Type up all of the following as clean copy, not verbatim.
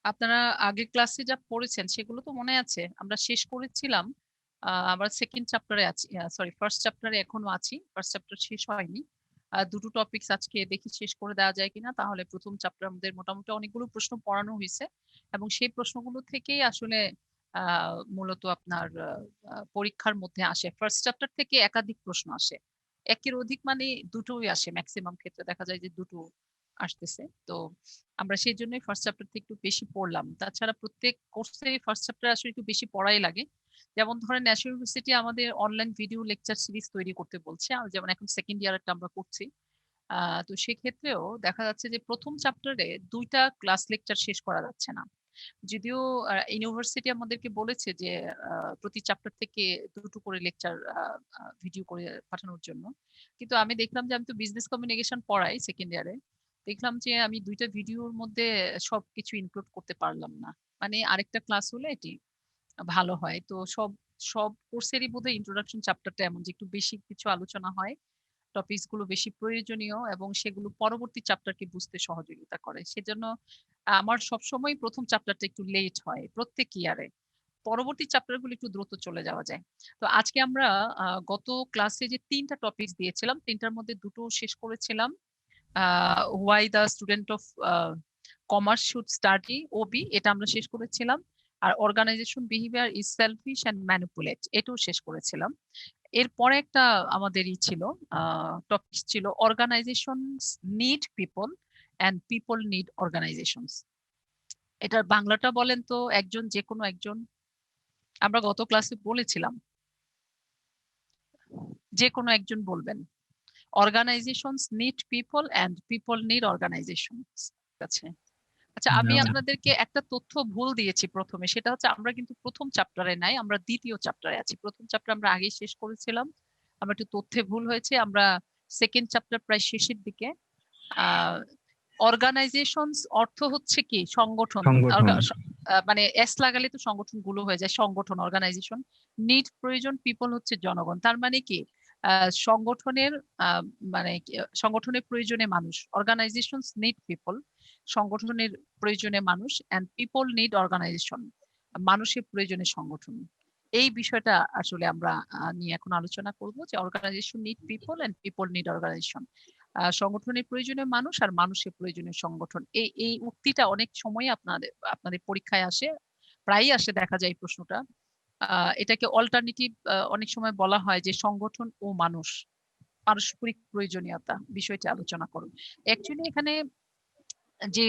আপনারা আগের ক্লাসে যা পড়েছেন সেগুলো তো মনে আছে? আমরা শেষ করেছিলাম। আমরা সেকেন্ড চ্যাপ্টারে আছি। সরি, ফার্স্ট চ্যাপ্টারে এখনো আছি। ফার্স্ট চ্যাপ্টার শেষ হয়নি। দুটো টপিকস আজকে দেখি শেষ করে দেওয়া যায় কিনা। তাহলে প্রথম চ্যাপ্টার আমাদের মোটামুটি অনেকগুলো প্রশ্ন পড়ানো হয়েছে এবং সেই প্রশ্নগুলো থেকেই আসলে মূলত আপনার পরীক্ষার মধ্যে আসে। ফার্স্ট চ্যাপ্টার থেকে একাধিক প্রশ্ন আসে। একের অধিক মানে দুটোই আসে, ম্যাক্সিমাম ক্ষেত্রে দেখা যায় যে দুটো আসতেছে। তো আমরা সেই জন্যই ফার্স্ট চ্যাপ্টারটা একটু বেশি পড়লাম। তাছাড়া প্রত্যেক কোর্সে ফার্স্ট চ্যাপ্টার আসলে একটু বেশি পড়াই লাগে। যেমন ধরেন ন্যাশনাল ইউনিভার্সিটি আমাদের অনলাইন ভিডিও লেকচার সিরিজ তৈরি করতে বলছে, যেমন এখন সেকেন্ড ইয়ারটা আমরা করছি। তো সেক্ষেত্রেও দেখা যাচ্ছে যে প্রথম চ্যাপ্টারে দুইটা ক্লাস লেকচার শেষ করা যাচ্ছে না। যদিও ইউনিভার্সিটি আমাদেরকে বলেছে যে প্রতি চ্যাপ্টার থেকে দুটো করে লেকচার ভিডিও করে পাঠানোর জন্য, কিন্তু আমি দেখলাম যে আমি তো বিজনেস কমিউনিকেশন পড়াই সেকেন্ড ইয়ারে, দেখলাম যে আমি দুইটা ভিডিওর মধ্যে সবকিছু ইনক্লুড করতে পারলাম না। মানে আরেকটা ক্লাস হলে এটি ভালো হয়। তো সব সব কোর্সেরই বোধহয় ইন্ট্রোডাকশন চ্যাপ্টারটা এমন যে একটু বেশি কিছু আলোচনা হয়, টপিকস গুলো বেশি প্রয়োজনীয় এবং সেগুলো পরবর্তী চ্যাপ্টারকে বুঝতে সহযোগিতা করে। সেজন্য আমার সবসময় প্রথম চ্যাপ্টারটা একটু লেট হয় প্রত্যেক ইয়ারে। পরবর্তী চ্যাপ্টার গুলো একটু দ্রুত চলে যাওয়া যায়। তো আজকে আমরা গত ক্লাসে যে তিনটা টপিকস দিয়েছিলাম, তিনটার মধ্যে দুটো শেষ করেছিলাম। Why the student of commerce should study, OB, এটা আমরা শেষ করেছিলাম। আর organisation behaviour is selfish and manipulate, এটাও শেষ করেছিলাম। এরপরে একটা আমাদের ছিল টপিক ছিল organisations need people and people need organisations. এটার বাংলাটা বলেন তো একজন, যে কোনো একজন। আমরা গত ক্লাসে বলেছিলাম যে কোনো একজন বলবেন। Organisations need people and people need organisations. আছে। আচ্ছা, আমি না, আপনাদেরকে একটা তথ্য ভুল দিয়েছি প্রথমে, সেটা হচ্ছে আমরা কিন্তু প্রথম চ্যাপ্টারে নাই, আমরা দ্বিতীয় চ্যাপ্টারে আছি। প্রথম চ্যাপ্টার আমরা আগেই শেষ করেছিলাম, আমরা একটু তথ্যে ভুল হয়েছে। আমরা সেকেন্ড চ্যাপ্টার প্রায় শেষের দিকে। আহ অর্গানাইজেশনস অর্থ হচ্ছে কি সংগঠন। সংগঠন। মানে এস লাগালে তো সংগঠন গুলো হয়ে যায়, সংগঠন অর্গানাইজেশন। নিড প্রয়োজন, পিপল হচ্ছে জনগণ। তার মানে কি সংগঠনের আহ, মানে সংগঠনের প্রয়োজনে মানুষ, অর্গানাইজেশনস নিড পিপল, সংগঠনের প্রয়োজনে মানুষ, এন্ড পিপল নিড অর্গানাইজেশন, মানুষের প্রয়োজনে সংগঠন। এই বিষয়টা আসলে আমরা নিয়ে এখন আলোচনা করব যে organisation need people and people need organisation. সংগঠনের প্রয়োজনে মানুষ আর মানুষের প্রয়োজনে সংগঠন। এই এই উক্তিটা অনেক সময় আপনাদের আপনাদের পরীক্ষায় আসে, প্রায়ই আসে দেখা যায় এই প্রশ্নটা। এটাকে অল্টারনেটিভ অনেক সময় বলা হয় যে সংগঠন ও মানুষ, পারস্পরিক প্রয়োজনীয়তা বিষয়টি আলোচনা করুন। অ্যাকচুয়ালি এখানে যে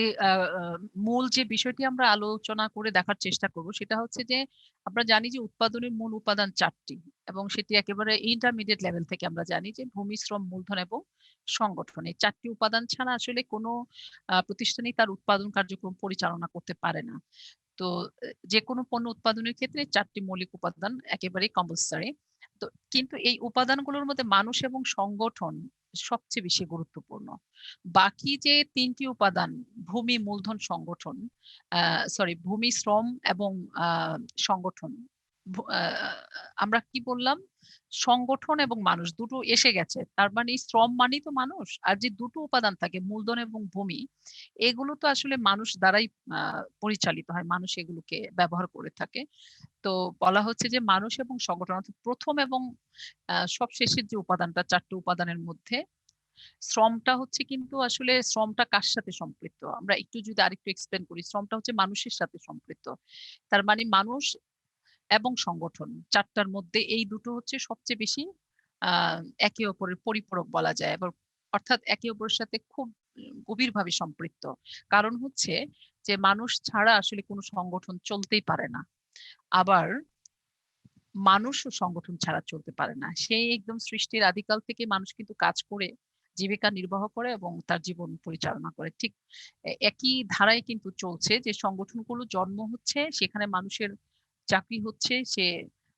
মূল যে বিষয়টি আমরা আলোচনা করে দেখার চেষ্টা করব সেটা হচ্ছে যে আমরা জানি যে উৎপাদনের মূল উপাদান চারটি, এবং সেটি একেবারে ইন্টারমিডিয়েট লেভেল থেকে আমরা জানি যে ভূমি, শ্রম, মূলধন এবং সংগঠন। এই চারটি উপাদান ছাড়া আসলে কোনো প্রতিষ্ঠানই তার উৎপাদন কার্যক্রম পরিচালনা করতে পারে না। তো যে কোনো পণ্য উৎপাদনের ক্ষেত্রে চারটি মৌলিক উপাদান একেবারেই কম্পালসারি। তো কিন্তু এই উপাদানগুলোর মধ্যে মানুষ এবং সংগঠন সবচেয়ে বেশি গুরুত্বপূর্ণ। বাকি যে তিনটি উপাদান, ভূমি, মূলধন, সংগঠন, সরি, ভূমি, শ্রম এবং সংগঠন, আমরা কি বললাম, সংগঠন এবং মানুষ দুটো এসে গেছে, তার মানে শ্রম মানেই তো মানুষ। আর যে দুটো উপাদান থাকে মূলধন এবং ভূমি, এগুলো তো আসলে মানুষ দ্বারাই পরিচালিত হয়, মানুষ এগুলোকে ব্যবহার করে থাকে। তো বলা হচ্ছে যে মানুষ এবং সংগঠন, অর্থাৎ প্রথম এবং সবশেষের যে উপাদানটা, চারটি উপাদানের মধ্যে শ্রমটা হচ্ছে, কিন্তু আসলে শ্রমটা কার সাথে সম্পৃক্ত, আমরা একটু যদি আরেকটু এক্সপ্লেন করি, শ্রমটা হচ্ছে মানুষের সাথে সম্পৃক্ত। তার মানে মানুষ এবং সংগঠন চারটার মধ্যে এই দুটো হচ্ছে সবচেয়ে বেশি আহ একে অপরের পরিপূরক বলা যায়, এবং অর্থাৎ একে অপরের সাথে খুব গভীরভাবে সম্পৃক্ত। কারণ হচ্ছে যে মানুষ ছাড়া আসলে কোনো সংগঠন চলতেই পারে না, আবার মানুষও সংগঠন ছাড়া চলতে পারে না। সেই একদম সৃষ্টির আদিকাল থেকে মানুষ কিন্তু কাজ করে জীবিকা নির্বাহ করে এবং তার জীবন পরিচালনা করে। ঠিক একই ধারায় কিন্তু চলছে যে সংগঠনগুলো জন্ম হচ্ছে, সেখানে মানুষের চাকরি হচ্ছে, সে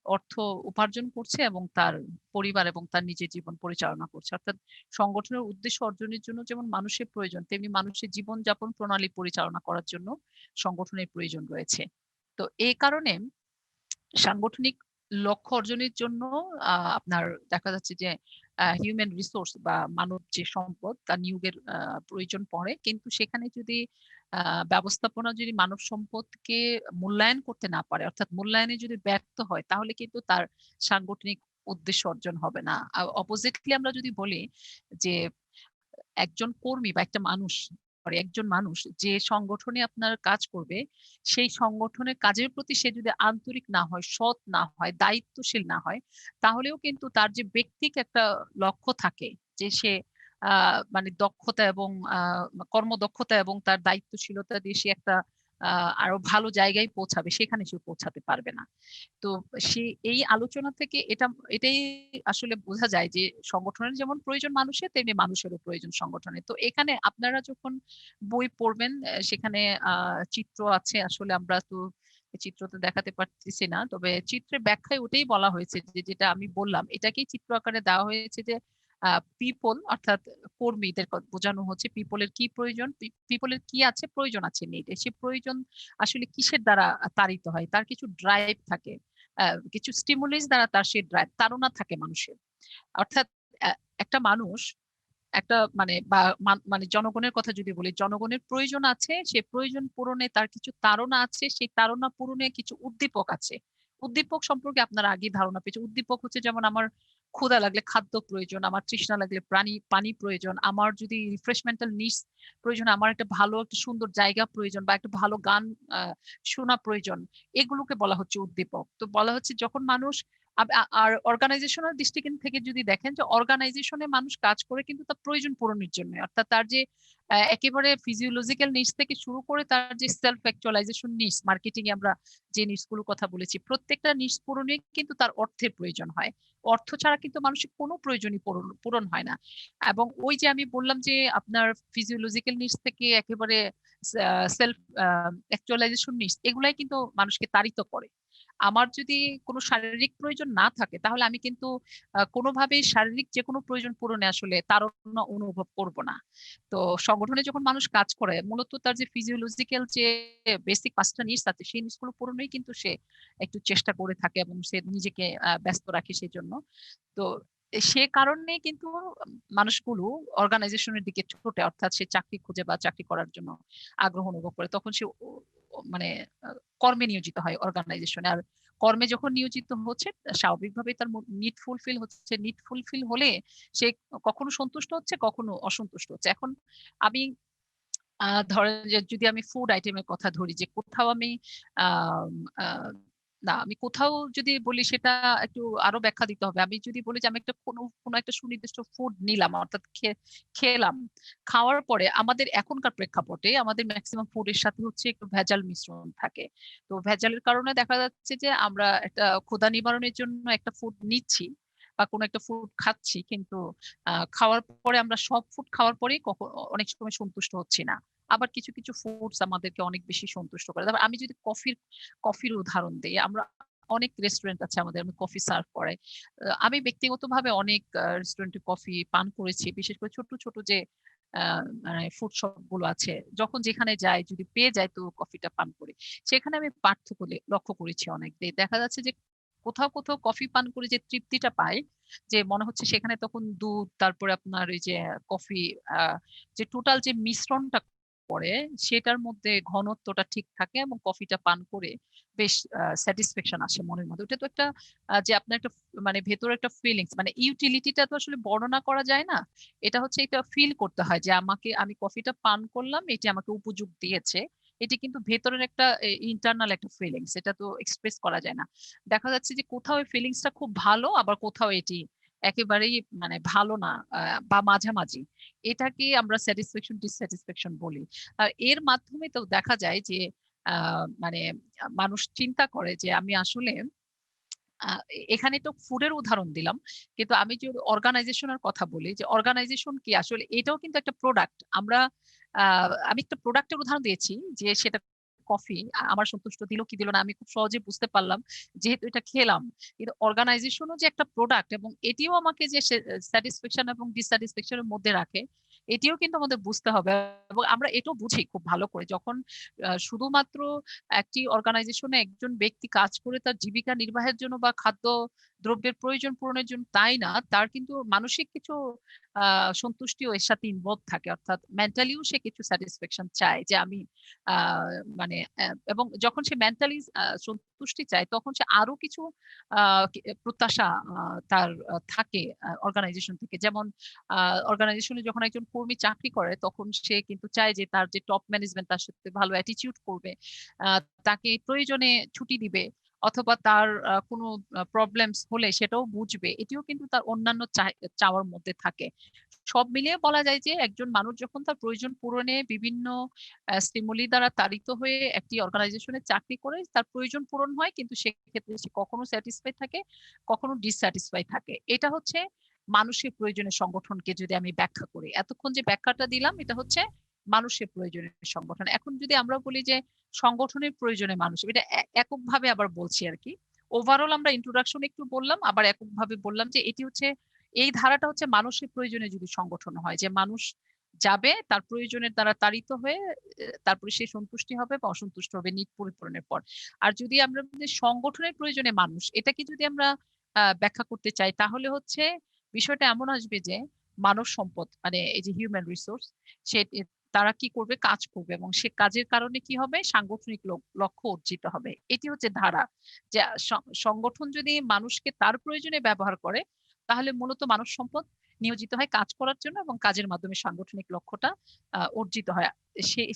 অর্থ উপার্জন করছে এবং তার পরিবার এবং তার নিজের জীবন পরিচালনা করছে। অর্থাৎ সংগঠনের উদ্দেশ্য অর্জনের জন্য যেমন মানুষের প্রয়োজন, তেমনি মানুষের জীবনযাপন প্রণালী পরিচালনা করার জন্য সংগঠনের প্রয়োজন রয়েছে। তো এই কারণে সাংগঠনিক লক্ষ্য অর্জনের জন্য আপনার দেখা যাচ্ছে যে হিউম্যান রিসোর্স বা মানব যে সম্পদ তার নিয়োগের প্রয়োজন পড়ে, কিন্তু সেখানে যদি ব্যবস্থাপনা যদি মানব সম্পদকে মূল্যায়ন করতে না পারে, অর্থাৎ মূল্যায়নে যদি ব্যর্থ হয়, তাহলে কিন্তু তার সাংগঠনিক উদ্দেশ্য অর্জন হবে না। অপোজিটলি আমরা যদি বলি যে একজন কর্মী বা একটা মানুষ, একজন মানুষ যে সংগঠনে আপনার কাজ করবে, সেই সংগঠনের কাজের প্রতি সে যদি আন্তরিক না হয়, সৎ না হয়, দায়িত্বশীল না হয়, তাহলেও কিন্তু তার যে ব্যক্তিক একটা লক্ষ্য থাকে যে সে মানে দক্ষতা এবং কর্মদক্ষতা এবং তার দায়িত্বশীলতা দিয়ে সে একটা আরো ভালো জায়গায় পৌঁছাবে, সেখানে সে পৌঁছাতে পারবে না। তো সে এই আলোচনা থেকে এটাই আসলে বোঝা যায় যে সংগঠনের যেমন প্রয়োজন মানুষের, তেমনি মানুষেরও প্রয়োজন সংগঠনের। তো এখানে আপনারা যখন বই পড়বেন, সেখানে চিত্র আছে। আসলে আমরা তো চিত্র তো দেখাতে পারতেছি না, তবে চিত্রের ব্যাখ্যায় ওটাই বলা হয়েছে যে যেটা আমি বললাম, এটাকেই চিত্র আকারে দেওয়া হয়েছে যে পিপল অর্থাৎ কর্মীদের বোঝানো হচ্ছে পিপলের কি প্রয়োজন, পিপলের কি আছে, প্রয়োজন আছে, নিড। সে প্রয়োজন আসলে কিসের দ্বারা তাড়িত হয়, তার কিছু ড্রাইভ থাকে, কিছু স্টিমুলিস দ্বারা তার সেই ড্রাইভ, তাড়না থাকে মানুষের। অর্থাৎ একটা মানুষ একটা মানে জনগণের কথা যদি বলি, জনগণের প্রয়োজন আছে, সে প্রয়োজন পূরণে তার কিছু তাড়না আছে, সেই তাড়না পূরণে কিছু উদ্দীপক আছে। উদ্দীপক সম্পর্কে আপনার আগে ধারণা পেয়েছে। উদ্দীপক হচ্ছে যেমন আমার ক্ষুধা লাগলে খাদ্য প্রয়োজন, আমার তৃষ্ণা লাগলে পানি প্রয়োজন, আমার যদি রিফ্রেশমেন্টাল নিডস প্রয়োজন, আমার একটা ভালো একটা সুন্দর জায়গা প্রয়োজন, বা একটা ভালো গান শোনা প্রয়োজন, এগুলোকে বলা হচ্ছে উদ্দীপক। তো বলা হচ্ছে যখন মানুষ আর অর্গানাইজেশনাল দৃষ্টিকোণ থেকে যদি দেখেন যে অর্গানাইজেশনে মানুষ কাজ করে কিন্তু তার প্রয়োজন পূরণের জন্য, অর্থাৎ তার যে একেবারে ফিজিওলজিক্যাল নিডস থেকে শুরু করে তার যে সেলফ অ্যাকচুয়ালাইজেশন নিডস, মার্কেটিং এ আমরা যে নিডস গুলোর কথা বলেছি, প্রত্যেকটা নিডস পূরণে কিন্তু তার অর্থের প্রয়োজন হয়। অর্থ ছাড়া কিন্তু মানুষের কোনো প্রয়োজনই পূরণ হয় না। এবং ওই যে আমি বললাম যে আপনার ফিজিওলজিক্যাল নিডস থেকে একেবারে সেলফ অ্যাকচুয়ালাইজেশন নিডস, এগুলাই কিন্তু মানুষকে তাড়িত করে। আমার যদি কোনো শারীরিক প্রয়োজন না থাকে, তাহলে আমি কিন্তু কোনোভাবেই শারীরিক যে কোনো প্রয়োজন পূরণে আসলে তাড়না অনুভব করব না। তো সংগঠনে যখন মানুষ কাজ করে, মূলত তার যে ফিজিওলজিক্যাল যে বেসিক 5টা নিডস আছে, সেই নিডস গুলো পূরণেই কিন্তু সে একটু চেষ্টা করে থাকে এবং সে নিজেকে ব্যস্ত রাখে সেই জন্য। তো সে কারণে কিন্তু মানুষগুলো অর্গানাইজেশনের দিকে ছোটে, অর্থাৎ সে চাকরি খুঁজে বা চাকরি করার জন্য আগ্রহ অনুভব করে, তখন সে মানে কর্মে নিয়োজিত হয় অর্গানাইজেশনে। আর কর্মে যখন নিয়োজিত হচ্ছে, স্বাভাবিকভাবে তার নিড ফুলফিল হচ্ছে। নিড ফুলফিল হলে সে কখনো সন্তুষ্ট হচ্ছে, কখনো অসন্তুষ্ট হচ্ছে। এখন আমি ধরেন যে যদি আমি ফুড আইটেমের কথা ধরি, যে কোথাও আমি আহ আহ, না আমি কোথাও যদি বলি, সেটা একটু আরো ব্যাখ্যা দিতে হবে। আমি যদি বলি যে আমি একটা কোনো কোনো একটা সুনির্দিষ্ট ফুড নিলাম, অর্থাৎ খেলাম, খাওয়ার পরে আমাদের এখনকার প্রেক্ষাপটে আমাদের ম্যাক্সিমাম ফুডের সাথে হচ্ছে একটু ভেজাল মিশ্রণ থাকে। তো ভেজালের কারণে দেখা যাচ্ছে যে আমরা একটা ক্ষুধা নিবারণের জন্য একটা ফুড নিচ্ছি বা কোনো একটা ফুড খাচ্ছি, কিন্তু খাওয়ার পরে আমরা সব ফুড খাওয়ার পরেই অনেক সময় সন্তুষ্ট হচ্ছি না। আবার কিছু কিছু ফুডস আমাদেরকে অনেক বেশি সন্তুষ্ট করে। তারপর আমি যদি কফির উদাহরণ দিই, আমরা অনেক রেস্টুরেন্ট আছে আমাদের, আমি কফি সার্ভ করে। আমি ব্যক্তিগতভাবে অনেক রেস্টুরেন্টে কফি পান করেছি, বিশেষ করে ছোট ছোট যে মানে ফুড শপ গুলো আছে, যখন যেখানে যাই যদি পেয়ে যাই তো কফিটা পান করি। সেখানে আমি পার্থক্য লক্ষ্য করেছি অনেক। দেখা যাচ্ছে যে কোথাও কোথাও কফি পান করে যে তৃপ্তিটা পাই, যে মনে হচ্ছে সেখানে তখন দুধ, তারপরে আপনার ওই যে কফি, যে টোটাল যে মিশ্রণটা পরে, সেটার মধ্যে ঘনত্বটা ঠিক থাকে এবং কফিটা পান করে বেশ স্যাটিসফ্যাকশন আসে মনের মধ্যে। ওটা তো একটা যে আপনার একটা মানে ভেতরে একটা ফিলিংস, মানে ইউটিলিটিটা তো আসলে বর্ণনা করা যায় না। এটা হচ্ছে এটা ফিল করতে হয় যে আমি কফিটা পান করলাম, এটি আমাকে উপযোগ দিয়েছে। এটি কিন্তু ভেতরের একটা ইন্টারনাল একটা ফিলিংস, এটা তো এক্সপ্রেস করা যায় না। দেখা যাচ্ছে যে কোথাও এই ফিলিংসটা খুব ভালো, আবার কোথাও এটি একেবারেই মানে ভালো না, বা মাঝামাঝি। এটাকে আমরা স্যাটিসফ্যাকশন ডিসস্যাটিসফ্যাকশন বলি। আর এর মাধ্যমে তো দেখা যায় যে মানে মানুষ চিন্তা করে যে আমি আসলে এখানে তো ফুডের উদাহরণ দিলাম, কিন্তু আমি যে অর্গানাইজেশনের কথা বলি, যে অর্গানাইজেশন কি আসলে, এটাও কিন্তু একটা প্রোডাক্ট। আমি একটা প্রোডাক্টের উদাহরণ দিয়েছি, যে সেটা কফি আমার সন্তুষ্ট দিল কি দিল না আমি খুব সহজে বুঝতে পারলাম যেহেতু এটা খেলাম। কিন্তু অর্গানাইজেশনও যে একটা প্রোডাক্ট, এবং এটিও আমাকে যে স্যাটিসফ্যাকশন এবং ডিসস্যাটিসফ্যাকশনের মধ্যে রাখে, এটিও কিন্তু আমাদের বুঝতে হবে। এবং আমরা এটাও বুঝি খুব ভালো করে যখন শুধুমাত্র একটি অর্গানাইজেশনে একজন ব্যক্তি কাজ করে তার জীবিকা নির্বাহের জন্য বা খাদ্য দ্রব্যের প্রয়োজন পূরণের জন্য তাই না, তার কিন্তু মানসিক কিছু সন্তুষ্টিও এর সাথে ইনভলভ থাকে, অর্থাৎ মেন্টালিও সে কিছু স্যাটিসফ্যাকশন চায় যে আমি মানে এবং যখন সে মেন্টালি সন্তুষ্টি চায় তখন সে আরো কিছু প্রত্যাশা তার থাকে অর্গানাইজেশন থেকে। যেমন অর্গানাইজেশনে যখন একজন কর্মী চাকরি করে তখন সে কিন্তু চায় যে তার যে টপ ম্যানেজমেন্ট তার সাথে ভালো অ্যাটিটিউড করবে, তাকে প্রয়োজনে ছুটি দিবে, অথবা তার কোনো প্রবলেমস হলে সেটাও বুঝবে, এটিও কিন্তু তার অন্যান্য চাওয়ার মধ্যে থাকে। সব মিলিয়ে বলা যায় যে একজন মানুষ যখন তার প্রয়োজন পূরণে বিভিন্ন স্টিমুলি দ্বারা তাড়িত হয়ে একটি অর্গানাইজেশনে চাকরি করে, তার প্রয়োজন পূরণ হয়, কিন্তু সেক্ষেত্রে সে কখনো স্যাটিসফাই থাকে, কখনো ডিসস্যাটিসফাই থাকে। এটা হচ্ছে মানুষের প্রয়োজনের সংগঠনকে যদি আমি ব্যাখ্যা করি, এতক্ষণ যে ব্যাখ্যাটা দিলাম এটা হচ্ছে মানুষের প্রয়োজনের সংগঠন। এখন যদি আমরা বলি যে সংগঠনের প্রয়োজনে মানুষ, এটা এককভাবে আবার বলছি আর কি। ওভারঅল আমরা ইন্ট্রোডাকশন একটু বললাম, আবার এককভাবে বললাম যে এটি হচ্ছে, এই ধারাটা হচ্ছে মানুষের প্রয়োজনে যদি সংগঠন হয়, যে মানুষ যাবে তার প্রয়োজনের দ্বারা তাড়িত হয়ে, তারপরে সে সন্তুষ্টি হবে বা অসন্তুষ্ট হবে নিট পরিপূরণের পর। আর যদি আমরা সংগঠনের প্রয়োজনে মানুষ, এটাকে যদি আমরা ব্যাখ্যা করতে চাই, তাহলে হচ্ছে বিষয়টা এমন আসবে যে মানব সম্পদ মানে এই যে হিউম্যান রিসোর্স, সে তারা কি করবে, কাজ করবে, এবং সে কাজের কারণে কি হবে, সাংগঠনিক লক্ষ্য অর্জিত হবে। এটি হচ্ছে ধারা, যে সংগঠন যদি মানুষকে তার প্রয়োজনে ব্যবহার করে তাহলে মূলত মানব সম্পদ নিয়োজিত হয় কাজ করার জন্য, এবং কাজের মাধ্যমে সাংগঠনিক লক্ষ্যটা অর্জিত হয়।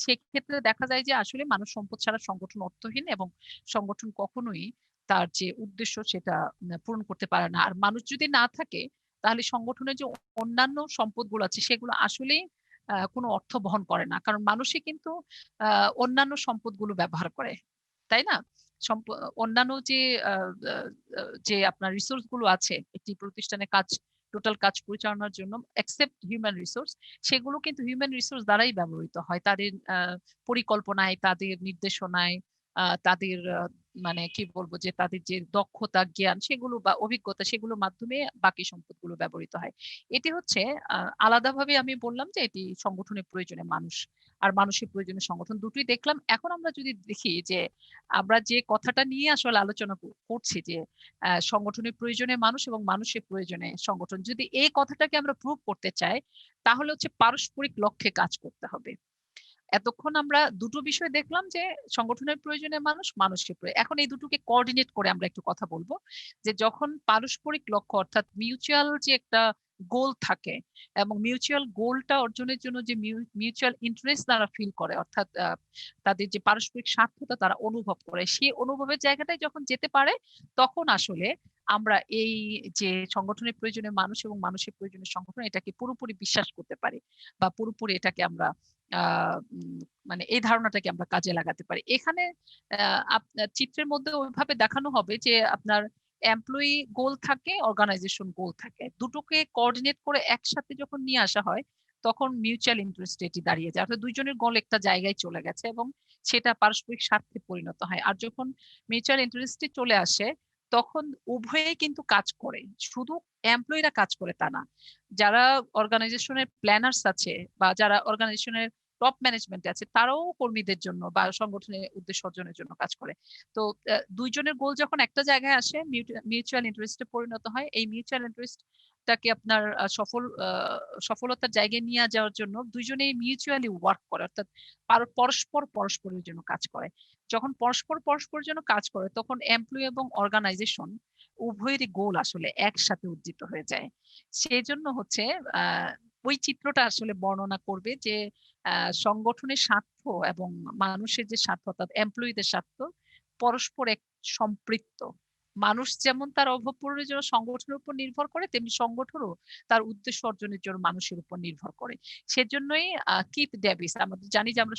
সেক্ষেত্রে দেখা যায় যে আসলে মানব সম্পদ ছাড়া সংগঠন অর্থহীন, এবং সংগঠন কখনোই তার যে উদ্দেশ্য সেটা পূরণ করতে পারে না। আর মানুষ যদি না থাকে তাহলে সংগঠনের যে অন্যান্য সম্পদগুলো আছে সেগুলো আসলেই কোনো অর্থ বহন করে না, কারণ মানুষই কিন্তু অন্যান্য সম্পদগুলো ব্যবহার করে, তাই না? অন্যান্য যে যে আপনার রিসোর্স গুলো আছে একটি প্রতিষ্ঠানে টোটাল কাজ পরিচালনার জন্য, এক্সেপ্ট হিউম্যান রিসোর্স, সেগুলো কিন্তু হিউম্যান রিসোর্স দ্বারাই ব্যবহৃত হয়, তাদের পরিকল্পনায়, তাদের নির্দেশনায়, তাদের মানে কি বলবো যে তাদের যে দক্ষতা, জ্ঞান সেগুলো বা অভিজ্ঞতা, সেগুলোর মাধ্যমে বাকি সম্পদগুলো ব্যবহৃত হয়। এটি হচ্ছে আলাদাভাবে আমি বললাম যে এটি সংগঠনের প্রয়োজনে মানুষ আর মানুষের প্রয়োজনে সংগঠন, দুটোই দেখলাম। এখন আমরা যদি দেখি যে আমরা যে কথাটা নিয়ে আসলে আলোচনা করছি, যে সংগঠনের প্রয়োজনে মানুষ এবং মানুষের প্রয়োজনে সংগঠন, যদি এই কথাটাকে আমরা প্রুভ করতে চাই তাহলে হচ্ছে পারস্পরিক লক্ষ্যে কাজ করতে হবে। এতক্ষণ আমরা দুটো বিষয় দেখলাম, যে সংগঠনের প্রয়োজনে মানুষ, মানুষের প্রয়োজন। এখন এই দুটোকে কোঅর্ডিনেট করে আমরা একটু কথা বলবো, যে যখন পারস্পরিক লক্ষ্য অর্থাৎ মিউচুয়াল যে একটা গোল থাকে, এবং মিউচুয়াল গোলটা অর্জনের জন্য যে মিউচুয়াল ইন্টারেস্ট তারা ফিল করে, অর্থাৎ তাদের যে পারস্পরিক স্বার্থতা তারা অনুভব করে, সেই অনুভবের জায়গাটায় যখন যেতে পারে, তখন আসলে আমরা এই যে সংগঠনের প্রয়োজনে মানুষ এবং মানুষের প্রয়োজনে সংগঠন, এটাকে পুরোপুরি বিশ্বাস করতে পারি, বা পুরোপুরি এটাকে আমরা মানে এই ধারণাটাকে আমরা কাজে লাগাতে পারি। এখানে চিত্রের মধ্যে ওইভাবে দেখানো হবে যে আপনার এমপ্লয়ি গোল থাকে, অর্গানাইজেশন গোল থাকে, দুটোকে কোঅর্ডিনেট করে একসাথে যখন নিয়ে আসা হয় তখন মিউচুয়াল ইন্টারেস্ট এটি দাঁড়িয়ে যায়, অর্থাৎ দুইজনের গোল একটা জায়গায় চলে গেছে এবং সেটা পারস্পরিক স্বার্থে পরিণত হয়। আর যখন মিউচুয়াল ইন্টারেস্টে চলে আসে তখন উভয়েই কিন্তু কাজ করে, শুধু এমপ্লয়িরা কাজ করে তা না, যারা অর্গানাইজেশনের প্ল্যানার্স আছে বা যারা অর্গানাইজেশনের টপ ম্যানেজমেন্টে আছে তারাও কর্মীদের জন্য বা সংগঠনের উদ্দেশ্য অর্জনের জন্য কাজ করে। তো দুইজনের গোল যখন একটা জায়গায় আসে, মিউচুয়াল ইন্টারেস্টে পরিণত হয়, এই মিউচুয়াল ইন্টারেস্টটাকে আপনার সফলতার জায়গায় নিয়ে যাওয়ার জন্য দুইজনেই মিউচুয়ালি ওয়ার্ক করে, অর্থাৎ পরস্পর পরস্পরের জন্য কাজ করে। যখন পরস্পর পরস্পরের জন্য কাজ করে তখন এমপ্লয়ি এবং অর্গানাইজেশন উভয়েরই গোল আসলে একসাথে উজ্জিত হয়ে যায়। সেজন্য হচ্ছে ওই চিত্রটা আসলে বর্ণনা করবে যে সংগঠনের স্বার্থ এবং মানুষের যে স্বার্থ, অর্থাৎ এমপ্লয়িদের স্বার্থ পরস্পর এক সম্পৃক্ত। মানুষ যেমন তার অভাব পূরণের জন্য সংগঠনের উপর নির্ভর করে, তেমনি সংগঠনও তার উদ্দেশ্য অর্জনের জন্য মানুষের উপর নির্ভর করে। সেজন্যই কিথ ডেভিস, আমাদের জানি যে আমরা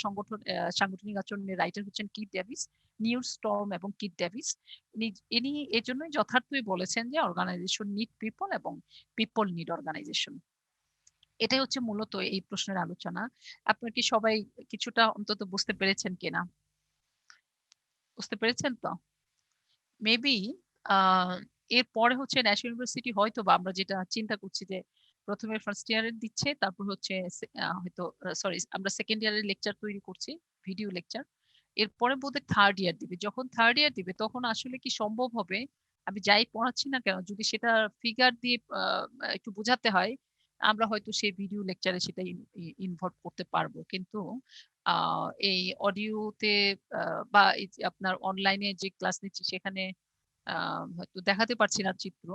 সাংগঠনিক আচরণের রাইটার হচ্ছেন কিথ ডেভিস, নিউজ স্টর্ম এবং কিথ ডেভিস। ইনি এজন্যই যথার্থই বলেছেন যে অর্গানাইজেশন নিড পিপল এবং পিপল নিড অর্গানাইজেশন। এটাই হচ্ছে মূলত এই প্রশ্নের আলোচনা। আপনার কি সবাই কিছুটা অন্তত বুঝতে পেরেছেন কিনা? বুঝতে পেরেছেন তো? মেবি এর পরে হচ্ছে ন্যাশনাল ইউনিভার্সিটি হয়তো বা আমরা যেটা চিন্তা করছি যে প্রথমে ফার্স্ট ইয়ারের দিচ্ছে, তারপর হচ্ছে হয়তো সরি আমরা সেকেন্ড ইয়ারের লেকচার তৈরি করছি, ভিডিও লেকচার। এরপরে বোধহয় থার্ড ইয়ার দিবে। যখন থার্ড ইয়ার দিবে তখন আসলে কি সম্ভব হবে আমি যাই পড়াচ্ছি না কেন যদি সেটা ফিগার দিয়ে একটু বোঝাতে হয়, আমরা হয়তো সেই ভিডিও লেকচারে সেটা ইনভলভ করতে পারবো। কিন্তু এই অডিওতে বা এই যে আপনার অনলাইনে যে ক্লাস নিচ্ছি সেখানে হয়তো দেখাতে পারছি না চিত্র।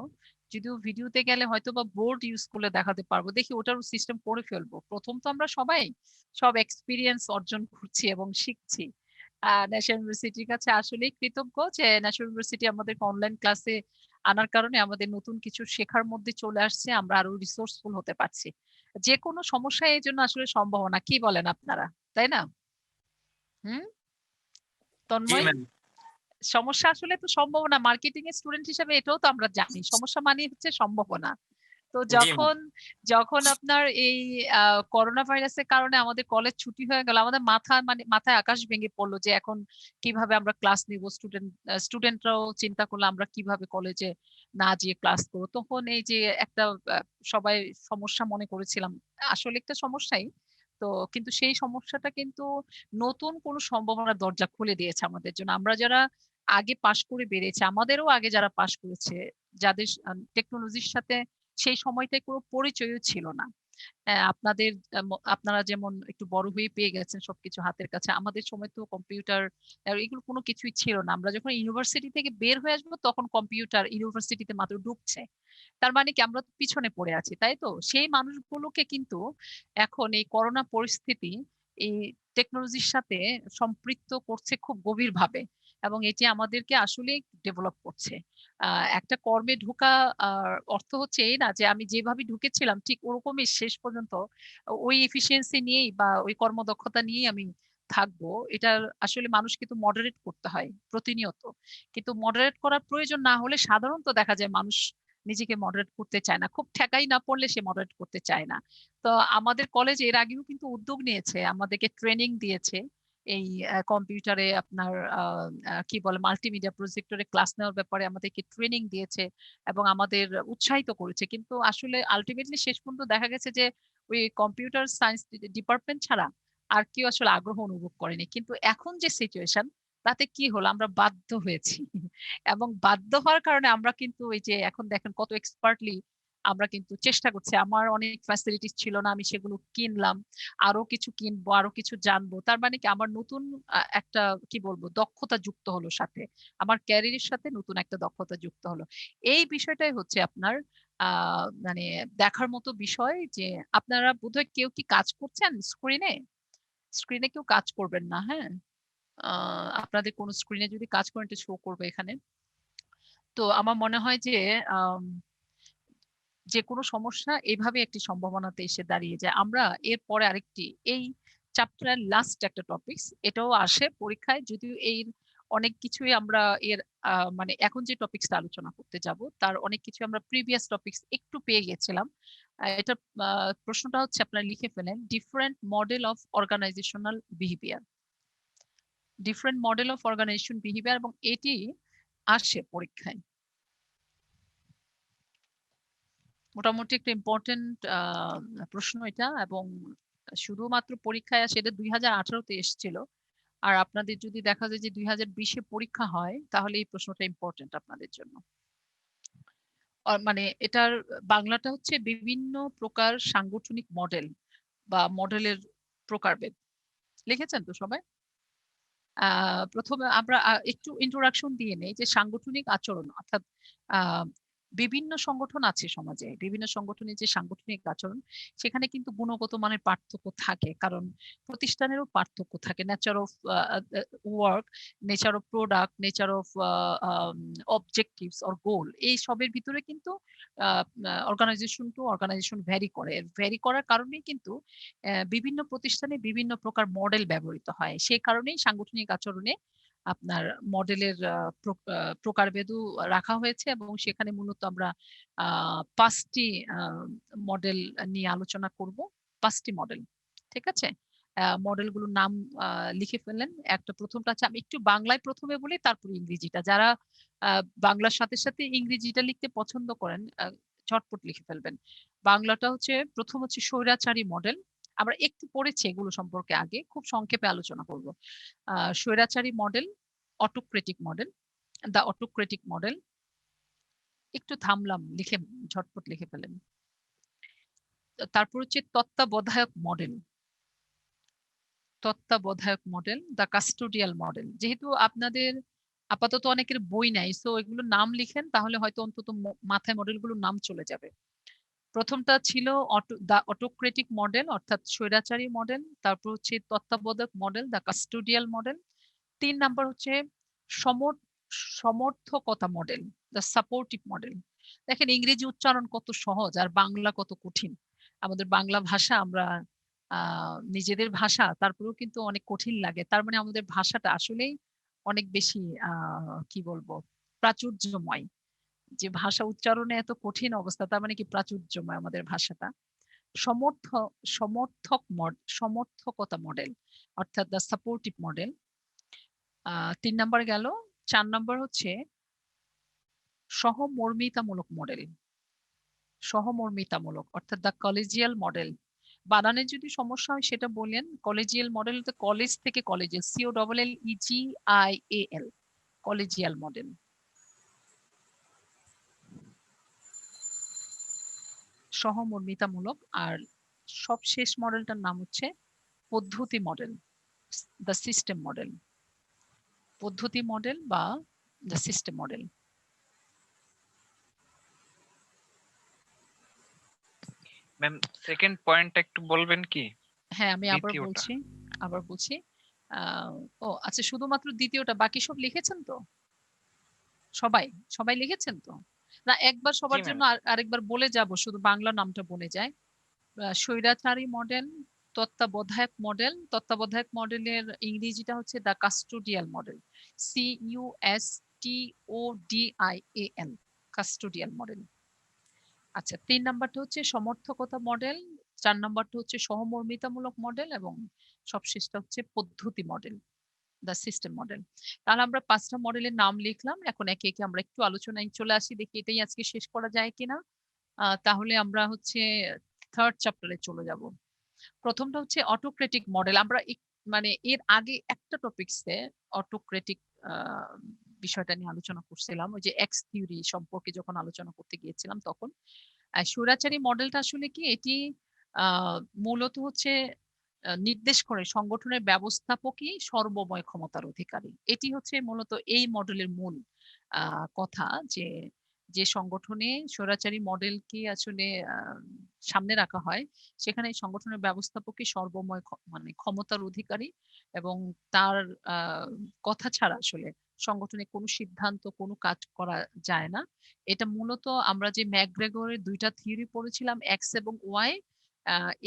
যদিও ভিডিওতে গেলে হয়তো বা বোর্ড ইউজ করলে দেখাতে পারবো। দেখি ওটারও সিস্টেম করে ফেলবো। প্রথম তো আমরা সবাই সব এক্সপেরিয়েন্স অর্জন করছি এবং শিখছি। ন্যাশনাল ইউনিভার্সিটির কাছে আসলেই কৃতজ্ঞ যে ন্যাশনাল ইউনিভার্সিটি আমাদেরকে অনলাইন ক্লাসে আনার কারণে আমাদের নতুন কিছু শেখার মধ্যে চলে আসছে। আমরা আরো রিসোর্সফুল হতে পারছি। যে কোনো সমস্যা এই জন্য আসলে সম্ভাবনা। কি বলেন আপনারা? তাই না? হুম? জি তন্ময়? ম্যাম। সমস্যা আসলে তো সম্ভাবনা। মার্কেটিং এর স্টুডেন্ট হিসেবে এটাও তো আমরা জানি। সমস্যা মানেই হচ্ছে সম্ভাবনা। তো জি ম্যাম। যখন যখন আপনার এই করোনা ভাইরাসের কারণে আমাদের কলেজ ছুটি হয়ে গেল, আমাদের মাথায় আকাশ ভেঙে পড়লো যে এখন কিভাবে আমরা ক্লাস নিব। স্টুডেন্টরাও চিন্তা করলো আমরা কিভাবে কলেজে না যেয়ে ক্লাস করবো। তখন এই যে একটা আহ, সবাই সমস্যা মনে করেছিলাম, আসলে একটা সমস্যাই। তো কিন্তু সেই সমস্যাটা কিন্তু নতুন কোনো সম্ভাবনার দরজা খুলে দিয়েছে আমাদের জন্য। আমরা যারা আগে পাশ করে বেরিয়েছি, আমাদেরও আগে যারা পাশ করেছে, যাদের টেকনোলজির সাথে সেই সময়টায় কোনো পরিচয়ও ছিল না। আপনাদের আপনারা যেমন একটু বড় হয়ে পেয়ে গেছেন সবকিছু হাতের কাছে, আমাদের সময় তো কম্পিউটার এগুলো কোনো কিছুই ছিল না। আমরা যখন ইউনিভার্সিটি থেকে বের হয়ে আসবো তখন কম্পিউটার ইউনিভার্সিটিতে মাত্র ঢুকছে। তার মানে কি আমরা তো পিছনে পড়ে আছি, তাই তো? সেই মানুষগুলোকে কিন্তু এখন এই করোনা পরিস্থিতি এই টেকনোলজির সাথে সম্পৃক্ত করছে খুব গভীরভাবে, এবং এটি আমাদেরকে আসলে ডেভেলপ করছে। একটা কর্মে ঢোকা অর্থ হচ্ছে এই না যে আমি যেভাবে ঢুকেছিলাম ঠিক ওরকমই শেষ পর্যন্ত ওই এফিসিয়েন্সি নিয়েই বা ওই কর্মদক্ষতা নিয়েই আমি থাকবো। এটা আসলে মানুষকে তো মডারেট করতে হয় প্রতিনিয়ত। কিন্তু মডারেট করার প্রয়োজন না হলে সাধারণত দেখা যায় মানুষ নিজেকে মডারেট করতে চায় না, খুব ঠেকাই না পড়লে সে মডারেট করতে চায় না। তো আমাদের কলেজ এর আগেও কিন্তু উদ্যোগ নিয়েছে, আমাদেরকে ট্রেনিং দিয়েছে এই কম্পিউটারে আপনার কি বলে মাল্টিমিডিয়া প্রজেক্টরে ক্লাস নেওয়ার ব্যাপারে আমাদেরকে ট্রেনিং দিয়েছে এবং আমাদের উৎসাহিত করেছে। কিন্তু আসলে আলটিমেটলি শেষ পর্যন্ত দেখা গেছে যে ওই কম্পিউটার সায়েন্স ডিপার্টমেন্ট ছাড়া আর কেউ আসলে আগ্রহ অনুভব করেনি। কিন্তু এখন যে সিচুয়েশন, তাতে কি হলো আমরা বাধ্য হয়েছি এবং বাধ্য হওয়ার কারণে আমরা কিন্তু এই যে এখন দেখেন কত এক্সপার্টলি আমরা কিন্তু চেষ্টা করছি। আমার অনেক ফ্যাসিলিটিস ছিল না, আমি সেগুলো কিনলাম, আরো কিছু কিনবো, আরো কিছু জানবো। তার মানে কি আমার নতুন একটা কি বলবো দক্ষতা যুক্ত হলো সাথে, আমার ক্যারিয়ারের সাথে নতুন একটা দক্ষতা যুক্ত হলো। এই বিষয়টাই হচ্ছে আপনার মানে দেখার মতো বিষয় যে আপনারা বোধহয় কেউ কি কাজ করছেন স্ক্রিনে? স্ক্রিনে কেউ কাজ করবেন না, হ্যাঁ? আপনাদের কোন স্ক্রিনে যদি কাজ করেন এটা শো করবে এখানে। তো আমার মনে হয় যে আম, যে কোনো সমস্যা এভাবে একটি সম্ভাবনাতে এসে দাঁড়িয়ে যায়। আমরা এরপরে আরেকটি এই চ্যাপ্টারের লাস্ট একটা টপিকস এটাও আসে পরীক্ষায়, যদিও এই অনেক কিছুই আমরা এর মানে এখন যে টপিকসটা আলোচনা করতে যাব তার অনেক কিছু আমরা প্রিভিয়াস টপিকস একটু পেয়ে গেছিলাম। এটা প্রশ্নটা হচ্ছে আপনারা লিখে ফেলেন, different model of organisational behaviour. Different model of organisation behaviour, এবং এটি আসে পরীক্ষায়। মোটামুটি একটা ইম্পর্টেন্ট প্রশ্ন এটা, এবং শুধুমাত্র পরীক্ষায় আসে, এটা 2018-তে এসেছিল। আর আপনাদের যদি দেখা যায় যে 2020-এ পরীক্ষা হয় তাহলে এই প্রশ্নটা ইম্পর্টেন্ট আপনাদের জন্য। মানে এটার বাংলাটা হচ্ছে বিভিন্ন প্রকার সাংগঠনিক মডেল বা মডেলের প্রকারভেদ। লিখেছেন তো সবাই? প্রথমে আমরা একটু ইন্ট্রোডাকশন দিয়ে নেই যে সাংগঠনিক আচরণ অর্থাৎ আহ, বিভিন্ন সংগঠন আছে সমাজে, বিভিন্ন সংগঠনের যে সাংগঠনিক আচরণ সেখানে কিন্তু গুণগত মানের পার্থক্য থাকে, কারণ প্রতিষ্ঠানেরও পার্থক্য থাকে। Nature of work, nature of product, nature of objectives or goal, এই সবের ভিতরে কিন্তু অর্গানাইজেশন টু অর্গানাইজেশন ভ্যারি করে। ভ্যারি করার কারণেই কিন্তু বিভিন্ন প্রতিষ্ঠানে বিভিন্ন প্রকার মডেল ব্যবহৃত হয়। সেই কারণেই সাংগঠনিক আচরণে আপনার মডেলের প্রকারভেদও রাখা হয়েছে, এবং সেখানে মূলত আমরা 5টি মডেল নিয়ে আলোচনা করব। 5টি মডেল, ঠিক আছে? মডেলগুলোর নাম লিখে ফেললেন। একটা প্রথমটা আছে, আমি একটু বাংলায় প্রথমে বলি তারপর ইংরেজিটা। যারা বাংলার সাথে সাথে ইংরেজিটা লিখতে পছন্দ করেন ঝটপট লিখে ফেলবেন। বাংলাটা হচ্ছে প্রথম হচ্ছে স্বৈরাচারী মডেল। আমরা একটু পড়েছি এগুলো সম্পর্কে, আগে খুব সংক্ষেপে আলোচনা করব। স্বৈরাচারী model, autocratic model, the autocratic model, একটু থামলাম, লিখে ঝটপট লিখে ফেলেন। তারপর হচ্ছে তত্ত্বাবধায়ক মডেল। তত্ত্বাবধায়ক মডেল, দ্য কাস্টোডিয়াল মডেল। যেহেতু আপনাদের আপাতত অনেকের বই নাই, সো এগুলোর নাম লিখেন, তাহলে হয়তো অন্তত মাথায় মডেলগুলোর নাম চলে যাবে। প্রথমটা ছিল দ্য অটোক্রেটিক মডেল, অর্থাৎ স্বৈরাচারী মডেল। তারপর হচ্ছে তত্ত্বাবধায়ক model, the custodial model. 3 number হচ্ছে সমর্থকতা মডেল, দ্য সাপোর্টিভ মডেল। দেখেন ইংরেজি উচ্চারণ কত সহজ আর বাংলা কত কঠিন। আমাদের বাংলা ভাষা আমরা নিজেদের ভাষা, তারপরেও কিন্তু অনেক কঠিন লাগে। তার মানে আমাদের ভাষাটা আসলেই অনেক বেশি কি বলবো, প্রাচুর্যময়। যে ভাষা উচ্চারণে এত কঠিন অবস্থা, তার মানে কি প্রাচুর্যময় আমাদের ভাষাটা। সমর্থ সমর্থকতা মডেল, অর্থাৎ দ্য সাপোর্টিভ মডেল। 3 নাম্বার গেল। 4 নাম্বার হচ্ছে সহমর্মিতামূলক মডেল। সহমর্মিতামূলক অর্থাৎ দ্য কলেজিয়াল মডেল। বানানের যদি সমস্যা হয় সেটা বলেন। কলেজিয়াল মডেল তো কলেজ থেকে কলেজে, COLLEGIAL, কলেজিয়াল মডেল। সহমর্মিতামূলক। আর সবশেষ মডেলটার নাম হচ্ছে পদ্ধতি মডেল, দ্য সিস্টেম মডেল। পদ্ধতি মডেল বা the system model. Ma'am second পয়েন্টটা একটু বলবেন কি? হ্যাঁ, আমি দ্বিতীয়টা। আবার বলছি। ও আচ্ছা, শুধুমাত্র দ্বিতীয়টা, বাকি সব লিখেছেন তো? সবাই সবাই লিখেছেন তো? না, একবার জি সবার ম্যাম। জন্য আরেকবার বলে যাব, শুধু বাংলা নামটা বলে যায়। স্বৈরাচারী মডেল, তত্ত্বাবধায়ক মডেল। তত্ত্বাবধায়ক মডেলের ইংরেজিটা হচ্ছে the custodial model, CUSTODIAL, custodial model. আচ্ছা, 3 নাম্বারটা হচ্ছে সমর্থকতা মডেল, 4 নাম্বারটা হচ্ছে সহমর্মিতামূলক মডেল, এবং সবশেষটা হচ্ছে পদ্ধতি মডেল, দ্য সিস্টেম মডেল। তাহলে আমরা 5টা মডেলের নাম লিখলাম। এখন একে একে আমরা একটু আলোচনায় চলে আসি, দেখি এটাই আজকে শেষ করা যায় কিনা। তাহলে আমরা হচ্ছে 3rd চ্যাপ্টারে চলে যাব। প্রথমটা হচ্ছে অটোক্রেটিক মডেল। আমরা মানে এর আগে একটা টপিকসে অটোক্রেটিক বিষয়টা নিয়ে আলোচনা করছিলাম, ওই যে এক্স থিওরি সম্পর্কে যখন আলোচনা করতে গিয়েছিলাম তখন। স্বৈরাচারী মডেলটা আসলে কি, এটি মূলত হচ্ছে নির্দেশ করে সংগঠনের ব্যবস্থাপকই সর্বময় ক্ষমতার অধিকারী। এটি হচ্ছে মূলত এই মডেলের মূল কথা, যে যে সংগঠনে স্বৈরাচারী মডেলকে আসলে সামনে রাখা হয়, সেখানে সংগঠনের ব্যবস্থাপকই সর্বময় মানে ক্ষমতার অধিকারী, এবং তার কথা ছাড়া আসলে সংগঠনে কোনো সিদ্ধান্ত, কোনো কাজ করা যায় না। এটা মূলত আমরা যে ম্যাকগ্রেগরের 2টা থিওরি পড়েছিলাম, এক্স এবং ওয়াই,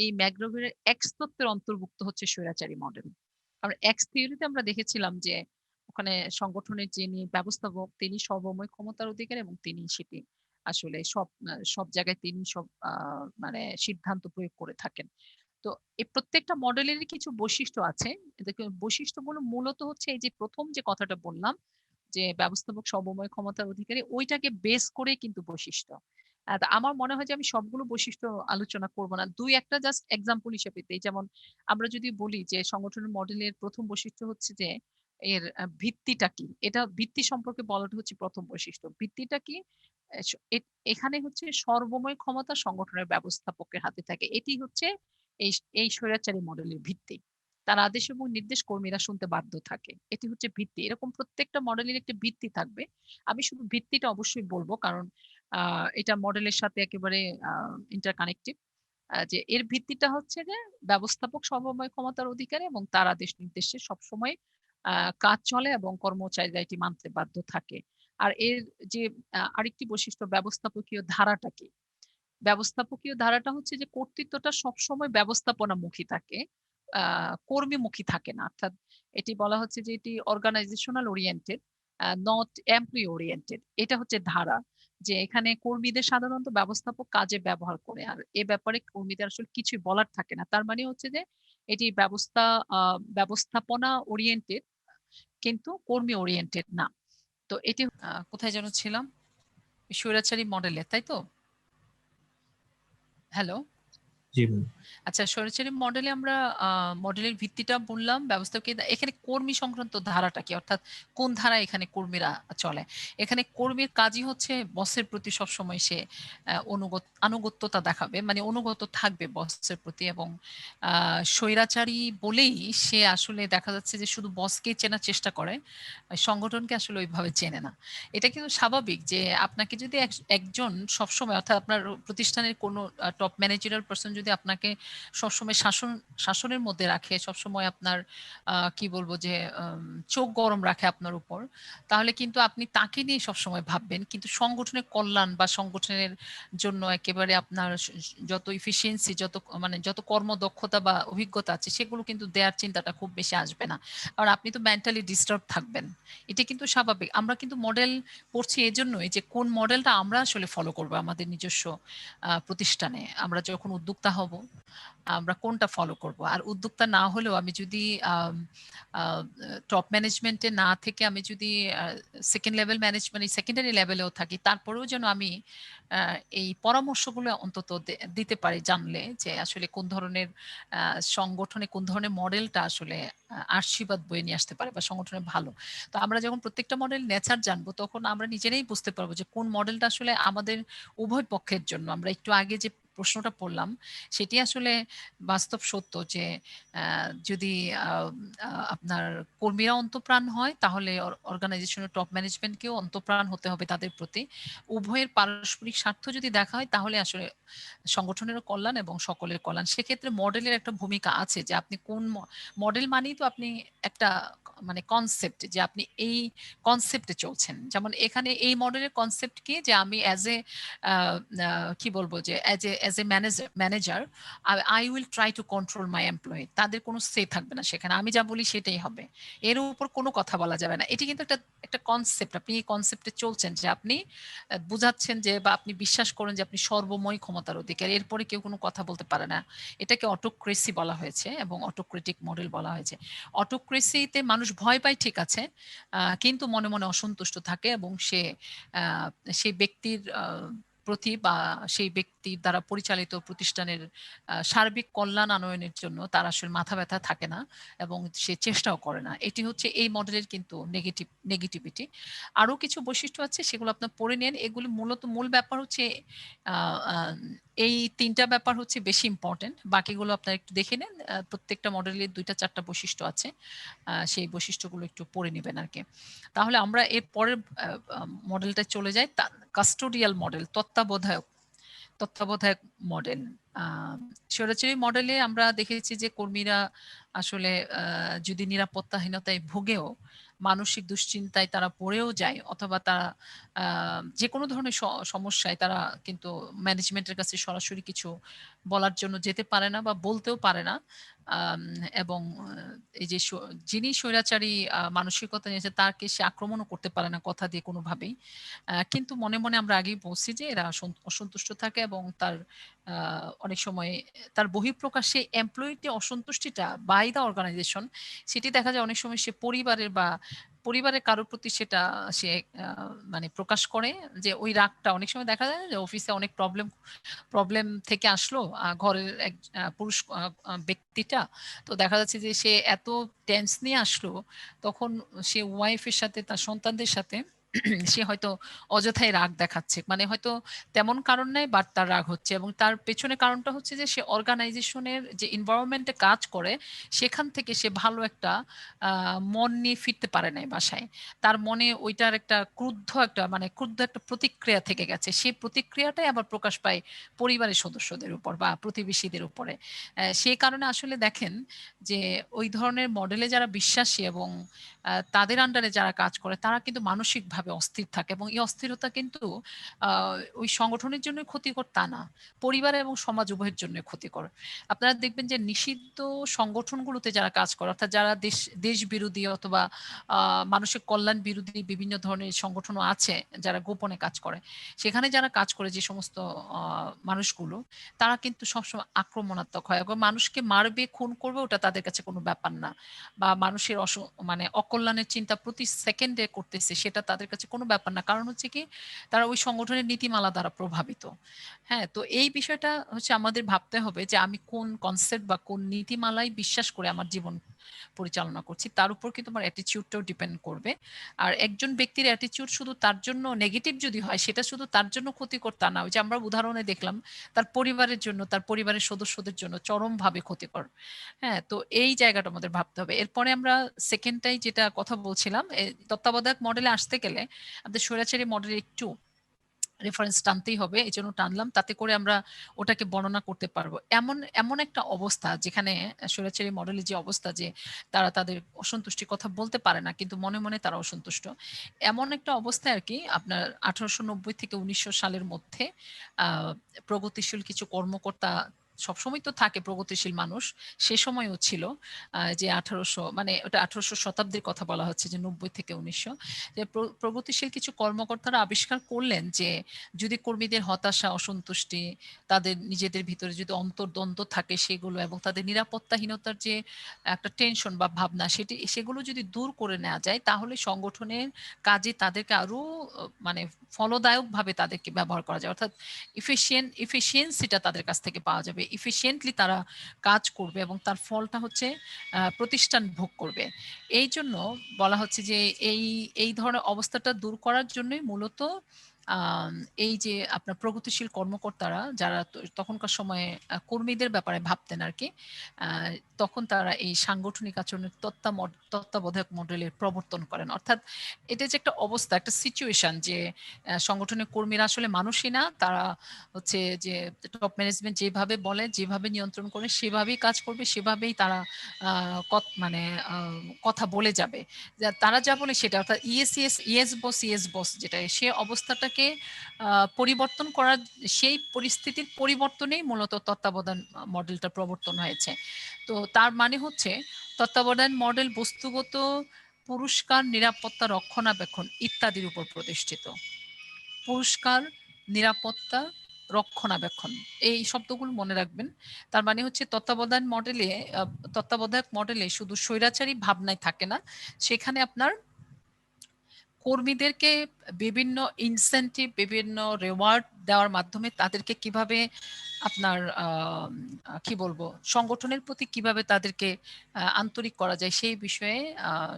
এই ম্যাকগ্রেগরের এক্স তত্ত্বের অন্তর্ভুক্ত হচ্ছে স্বৈরাচারী মডেল। কারণ এক্স থিওরিতে আমরা দেখেছিলাম যে ওখানে সংগঠনের যিনি ব্যবস্থাপক তিনি সর্বময় ক্ষমতার অধিকারী, এবং তিনি সেটি আসলে সব জায়গায় তিনি সব মানে সিদ্ধান্ত প্রয়োগ করে থাকেন। তো এই প্রত্যেকটা মডেলেরই কিছু বৈশিষ্ট্য আছে। বৈশিষ্ট্যগুলো মূলত হচ্ছে এই যে প্রথম যে কথাটা বললাম, যে ব্যবস্থাপক সর্বময় ক্ষমতার অধিকারী, ওইটাকে বেস করে কিন্তু বৈশিষ্ট্য। আমার মনে হয় যে আমি সবগুলো বৈশিষ্ট্য আলোচনা করব না, 2-1টা জাস্ট এক্সাম্পল হিসেবে দিই। যেমন আমরা যদি বলি যে সংগঠনের মডেলের প্রথম বৈশিষ্ট্য হচ্ছে যে এর ভিত্তিটা কি, এটা ভিত্তি সম্পর্কে বলাটা হচ্ছে প্রথম বৈশিষ্ট্য। ভিত্তিটা কি? এখানে হচ্ছে সর্বময় ক্ষমতা সংগঠনের ব্যবস্থাপকের হাতে থাকে, এটি হচ্ছে এই এই স্বৈরাচারী মডেলের ভিত্তি। তার আদেশ এবং নির্দেশ কর্মীরা শুনতে বাধ্য থাকে, এটি হচ্ছে ভিত্তি। এরকম প্রত্যেকটা মডেলের একটা ভিত্তি থাকবে। আমি শুধু ভিত্তিটা অবশ্যই বলবো, কারণ এটা মডেলের সাথে একেবারে ইন্টারকানেক্টিভ। যে এর ভিত্তিটা হচ্ছে যে ব্যবস্থাপক সর্বময় ক্ষমতার অধিকারী, এবং তার আদেশ নির্দেশে সবসময় কাজ চলে এবং কর্মচারীরা এটি মানতে বাধ্য থাকে। আর এর যে আরেকটি বৈশিষ্ট্য, ব্যবস্থাপকীয় ধারাটা কি? ব্যবস্থাপকীয় ধারাটা হচ্ছে যে কর্তৃত্বটা সবসময় ব্যবস্থাপনামুখী থাকে, কর্মীমুখী থাকে না। অর্থাৎ এটি বলা হচ্ছে যে এটি organisational oriented, not employee oriented. এটা হচ্ছে ধারা, যে এখানে কর্মীদের সাধারণত ব্যবস্থাপক কাজে ব্যবহার করে, আর এ ব্যাপারে কর্মীদের আসলে কিছুই বলার থাকে না। তার মানে হচ্ছে যে এটি ব্যবস্থাপনা ওরিয়েন্টেড, কিন্তু কর্মী ওরিয়েন্টেড না। তো এটি কোথায় যেন ছিলাম, স্বৈরাচারী মডেলে, তাই তো? হ্যালো। জি ম্যাম। আচ্ছা, স্বৈরাচারী মডেলে আমরা মডেলের ভিত্তিটা বললাম, ব্যবস্থাপকে এখানে কর্মী সংক্রান্ত ধারাটা কি? অর্থাৎ কোন ধারায় এখানে কর্মীরা চলে? এখানে কর্মীর কাজই হচ্ছে বসের প্রতি সবসময় সে আনুগত্যতা দেখাবে, মানে অনুগত থাকবে বসের প্রতি, এবং স্বৈরাচারী বলেই সে আসলে দেখা যাচ্ছে যে শুধু বসকেই চেনার চেষ্টা করে, সংগঠনকে আসলে ওইভাবে চেনে না। এটা কিন্তু স্বাভাবিক যে আপনাকে যদি একজন সবসময়, অর্থাৎ আপনার প্রতিষ্ঠানের কোনো টপ ম্যানেজারাল পারসন যদি আপনাকে সবসময় শাসনের মধ্যে রাখে, সবসময় আপনার কি বলবো যে চোখ গরম রাখে আপনার উপর, তাহলে কিন্তু আপনি তাকে নিয়ে সবসময় ভাববেন, কিন্তু সংগঠনের কল্যাণ বা সংগঠনের জন্য একেবারে আপনার যত ইফিসিয়েন্সি, যত কর্মদক্ষতা বা অভিজ্ঞতা আছে সেগুলো কিন্তু দেওয়ার চিন্তাটা খুব বেশি আসবে না, কারণ আপনি তো মেন্টালি ডিস্টার্ব থাকবেন। এটা কিন্তু স্বাভাবিক। আমরা কিন্তু মডেল পড়ছি এজন্যই যে কোন মডেলটা আমরা আসলে ফলো করবো আমাদের নিজস্ব প্রতিষ্ঠানে। আমরা যখন উদ্যোক্তা হব আমরা কোনটা ফলো করব। আর উদ্যোক্তা না হলেও আমি যদি টপ ম্যানেজমেন্টে না থেকে আমি যদি সেকেন্ড লেভেল ম্যানেজমেন্ট, সেকেন্ডারি লেভেলেও থাকি, তারপরেও যেন আমি এই পরামর্শগুলো অন্তত দিতে পারি, জানলে যে আসলে কোন ধরনের সংগঠনে কোন ধরনের মডেলটা আসলে আশীর্বাদ বয়ে নিয়ে আসতে পারে বা সংগঠনে ভালো। তো আমরা যখন প্রত্যেকটা মডেল নেচার জানবো, তখন আমরা নিজেরাই বুঝতে পারবো যে কোন মডেলটা আসলে আমাদের উভয় পক্ষের জন্য। আমরা একটু আগে যে প্রশ্নটা পড়লাম সেটি আসলে বাস্তব সত্য যে যদি আপনার কর্মীরা অন্তঃপ্রাণ হয়, তাহলে অর্গানাইজেশনের টপ ম্যানেজমেন্টকেও অন্তঃপ্রাণ হতে হবে তাদের প্রতি। উভয়ের পারস্পরিক স্বার্থ যদি দেখা হয়, তাহলে আসলে সংগঠনেরও কল্যাণ এবং সকলের কল্যাণ। সেক্ষেত্রে মডেলের একটা ভূমিকা আছে, যে আপনি কোন মডেল মানেই তো আপনি একটা মানে কনসেপ্ট, যে আপনি এই কনসেপ্টে চলছেন। যেমন এখানে এই মডেলের কনসেপ্ট কি, যে আমি অ্যাজ এ কি বলবো যে as a manager I will try to control my employee. তাদের কোনো সে থাকবে না সেখানে, আমি যা বলি সেটাই হবে, এর উপর কোনো কথা বলা যাবে না। এটি কিন্তু একটা কনসেপ্ট, আপনি এই কনসেপ্টে চলছেন, যে আপনি বুঝাচ্ছেন যে, বা আপনি বিশ্বাস করেন যে আপনি সর্বময় ক্ষমতার অধিকারী, এরপরে কেউ কোনো কথা বলতে পারে না। এটাকে অটোক্রেসি বলা হয়েছে এবং অটোক্রেটিক মডেল বলা হয়েছে। অটোক্রেসিতে মানুষ ভয় পায়, ঠিক আছে, কিন্তু মনে মনে অসন্তুষ্ট থাকে, এবং সেই ব্যক্তির প্রতি বা সেই ব্যক্তির দ্বারা পরিচালিত প্রতিষ্ঠানের সার্বিক কল্যাণ আনয়নের জন্য তার আসলে মাথা ব্যথা থাকে না, এবং সে চেষ্টাও করে না। এটি হচ্ছে এই মডেলের কিন্তু নেগেটিভিটি। আরো কিছু বৈশিষ্ট্য আছে, সেগুলো আপনার পড়ে নেন। এগুলি মূলত মূল ব্যাপার হচ্ছে এই তিনটা ব্যাপার হচ্ছে বেশি ইম্পর্টেন্ট, বাকিগুলো আপনারা একটু দেখে নেন। প্রত্যেকটা মডেলের 2টা-4টা বৈশিষ্ট্য আছে, সেই বৈশিষ্ট্যগুলো একটু পড়ে নেবেন আর কি। তাহলে আমরা এর পরের মডেলটা চলে যাই, কাস্টোডিয়াল মডেল, তত্ত্বাবধায়ক মডেল। স্বৈরাচারী মডেলে আমরা দেখেছি যে কর্মীরা আসলে যদি নিরাপত্তাহীনতায় ভুগেও, মানসিক দুশ্চিন্তায় তারা পড়েও যায়, অথবা তারা যে কোনো ধরনের সমস্যায় তারা কিন্তু ম্যানেজমেন্টের কাছে সরাসরি কিছু বলার জন্য যেতে পারে না বা বলতেও পারে না। এবং এই যে যিনি স্বৈরাচারী মানসিকতা নিয়েছে, তাকে সে আক্রমণও করতে পারে না কথা দিয়ে কোনোভাবেই। কিন্তু মনে মনে আমরা আগেই বলছি যে এরা অসন্তুষ্ট থাকে, এবং তার অনেক সময় তার বহিঃপ্রকাশে এমপ্লয়িতে অসন্তুষ্টিটা বাই দ্য অর্গানাইজেশন, সেটি দেখা যায় অনেক সময় সে পরিবারের কারোর প্রতি সেটা সে মানে প্রকাশ করে, যে ওই রাগটা অনেক সময় দেখা যায় যে অফিসে অনেক প্রবলেম থেকে আসলো, ঘরের এক পুরুষ ব্যক্তিটা, তো দেখা যাচ্ছে যে সে এত টেন্স নিয়ে আসলো, তখন সে ওয়াইফের সাথে, তার সন্তানদের সাথে সে হয়তো অযথাই রাগ দেখাচ্ছে, মানে হয়তো তেমন কারণ নাই, বাট তার রাগ হচ্ছে, এবং তার পেছনে কারণটা হচ্ছে যে সে অর্গানাইজেশনের যে এনভায়রনমেন্টে কাজ করে, সেখান থেকে সে ভালো একটা মন নিয়ে ফিরতে পারে নাই বাসায়। তার মনে ওইটার একটা ক্রুদ্ধ একটা প্রতিক্রিয়া থেকে গেছে, সেই প্রতিক্রিয়াটাই আবার প্রকাশ পায় পরিবারের সদস্যদের উপর বা প্রতিবেশীদের উপরে। সেই কারণে আসলে দেখেন যে ওই ধরনের মডেলে যারা বিশ্বাসী এবং তাদের আন্ডারে যারা কাজ করে, তারা কিন্তু মানসিকভাবে অস্থির থাকে, এবং এই অস্থিরতা কিন্তু ওই সংগঠনের জন্য ক্ষতিকর তা না, পরিবার এবং সমাজ উভয়ের জন্য ক্ষতিকর। আপনারা দেখবেন যে নিষিদ্ধ সংগঠনগুলোতে যারা কাজ করে, অর্থাৎ যারা দেশ বিরোধী অথবা মানসিক কল্যাণ বিরোধী বিভিন্ন ধরনের সংগঠনও আছে যারা গোপনে কাজ করে, সেখানে যারা কাজ করে যে সমস্ত মানুষগুলো, তারা কিন্তু সবসময় আক্রমণাত্মক হয়, এবং মানুষকে মারবে, খুন করবে, ওটা তাদের কাছে কোনো ব্যাপার না, বা মানুষের মানে অকল্যাণের চিন্তা প্রতি সেকেন্ডে করতেছে, সেটা তাদের তাদের কাছে কোনো ব্যাপার না, কারণ হচ্ছে কি তারা ওই সংগঠনের নীতিমালা দ্বারা প্রভাবিত। হ্যাঁ, তো এই বিষয়টা হচ্ছে আমাদের ভাবতে হবে যে আমি কোন কনসেপ্ট বা কোন নীতিমালায় বিশ্বাস করে আমার জীবন পরিচালনা করছি, তার উপর কিন্তু আমার অ্যাটিটিউডটাও ডিপেন্ড করবে। আর একজন ব্যক্তির অ্যাটিটিউড শুধু তার জন্য নেগেটিভ যদি হয়, সেটা শুধু তার জন্য ক্ষতিকর তা না। ওই যে আমরা উদাহরণে দেখলাম তার পরিবারের জন্য, তার পরিবারের সদস্যদের জন্য চরমভাবে ক্ষতিকর। হ্যাঁ, তো এই জায়গাটা আমাদের ভাবতে হবে। এরপরে আমরা সেকেন্ডটাই যেটা কথা বলছিলাম, তত্ত্বাবধায়ক মডেলে আসতে গেলে আমাদের স্বৈরাচারী মডেলে একটু রেফারেন্স টানতেই হবে, এই জন্য টানলাম, তাতে করে আমরা ওটাকে বর্ণনা করতে পারবো। এমন এমন একটা অবস্থা যেখানে স্বৈরাচারী মডেলের যে অবস্থা, যে তারা তাদের অসন্তুষ্টির কথা বলতে পারে না কিন্তু মনে মনে তারা অসন্তুষ্ট, এমন একটা অবস্থায় আর কি আপনার 1890 থেকে 1900 সালের মধ্যে প্রগতিশীল কিছু কর্মকর্তা, সবসময় তো থাকে প্রগতিশীল মানুষ, সে সময়ও ছিল, যে 1800 মানে ওটা 1800 শতাব্দীর কথা বলা হচ্ছে, যে 90 থেকে 1900, যে প্রগতিশীল কিছু কর্মকর্তারা আবিষ্কার করলেন যে যদি কর্মীদের হতাশা, অসন্তুষ্টি, তাদের নিজেদের ভিতরে যদি অন্তর্দ্বন্দ্ব থাকে সেগুলো, এবং তাদের নিরাপত্তাহীনতার যে একটা টেনশন বা ভাবনা, সেগুলো যদি দূর করে নেওয়া যায়, তাহলে সংগঠনের কাজে তাদেরকে আরো মানে ফলদায়কভাবে তাদেরকে ব্যবহার করা যায়, অর্থাৎ ইফিসিয়েন্সিটা তাদের কাছ থেকে পাওয়া যাবে, ইফিসিয়েন্টলি তারা কাজ করবে এবং তার ফলটা হচ্ছে প্রতিষ্ঠান ভোগ করবে। এই জন্য বলা হচ্ছে যে এই এই ধরনের অবস্থাটা দূর করার জন্যই মূলত এই যে আপনার প্রগতিশীল কর্মকর্তারা যারা তখনকার সময়ে কর্মীদের ব্যাপারে ভাবতেন আর কি, আহ, তখন তারা এই সাংগঠনিক আচরণের তত্ত্বাবধায়ক মডেলের প্রবর্তন করেন। অর্থাৎ এটা যে একটা অবস্থা, একটা সিচুয়েশন, যে সংগঠনের কর্মীরা আসলে মানুষই না, তারা হচ্ছে যে টপ ম্যানেজমেন্ট যেভাবে বলে, যেভাবে নিয়ন্ত্রণ করে সেভাবেই কাজ করবে, সেভাবেই তারা মানে কথা বলে যাবে, তারা যা বলে সেটা, অর্থাৎ ইয়েস বস যেটা, সে অবস্থাটাকে পরিবর্তন করার, সেই পরিস্থিতির পরিবর্তনেই মূলত তত্ত্বাবধান মডেলটা প্রবর্তন হয়েছে। তো তার মানে হচ্ছে তত্ত্বাবধান মডেল বস্তুগত পুরস্কার, নিরাপত্তা, রক্ষণাবেক্ষণ ইত্যাদির উপর প্রতিষ্ঠিত। পুরস্কার, নিরাপত্তা, রক্ষণাবেক্ষণ, এই শব্দগুলো মনে রাখবেন। তার মানে হচ্ছে তত্ত্বাবধায়ক মডেলে শুধু স্বৈরাচারী ভাবনায় থাকে না, সেখানে আপনার কর্মীদেরকে বিভিন্ন ইনসেনটিভ, বিভিন্ন রেওয়ার্ড দেওয়ার মাধ্যমে তাদেরকে কিভাবে আপনার কি বলবো, সংগঠনের প্রতি কিভাবে তাদেরকে আন্তরিক করা যায় সেই বিষয়ে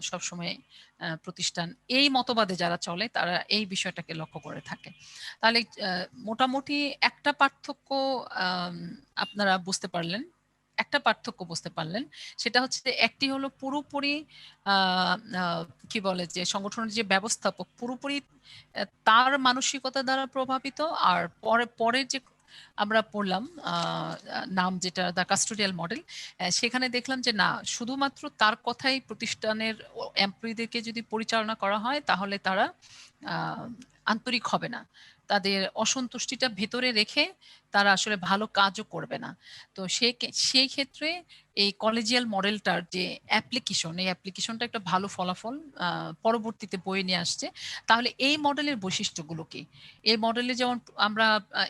সবসময় প্রতিষ্ঠান, এই মতবাদে যারা চলে তারা এই বিষয়টাকে লক্ষ্য করে থাকে। তাহলে মোটামুটি একটা পার্থক্য আপনারা বুঝতে পারলেন, একটা পার্থক্য বুঝতে পারলেন, সেটা হচ্ছে যে একটি হলো পুরোপুরি কি বলে যে সংগঠনের যে ব্যবস্থাপক পুরোপুরি তার মানসিকতা দ্বারা প্রভাবিত, আর পরের যে আমরা পড়লাম নাম যেটা দ্য কাস্টোডিয়াল মডেল, সেখানে দেখলাম যে না, শুধুমাত্র তার কথাই প্রতিষ্ঠানের এমপ্লয়ীদেরকে যদি পরিচালনা করা হয় তাহলে তারা আন্তরিক হবে না, তাদের অসন্তুষ্টিটা ভেতরে রেখে তারা আসলে ভালো কাজও করবে না। তো সেই ক্ষেত্রে এই কলেজিয়াল মডেলটার যে অ্যাপ্লিকেশন, এই অ্যাপ্লিকেশনটা একটা ভালো ফলাফল পরবর্তীতে বয়ে নিয়ে আসছে। তাহলে এই মডেলের বৈশিষ্ট্যগুলো কি? এই মডেলে যেমন আমরা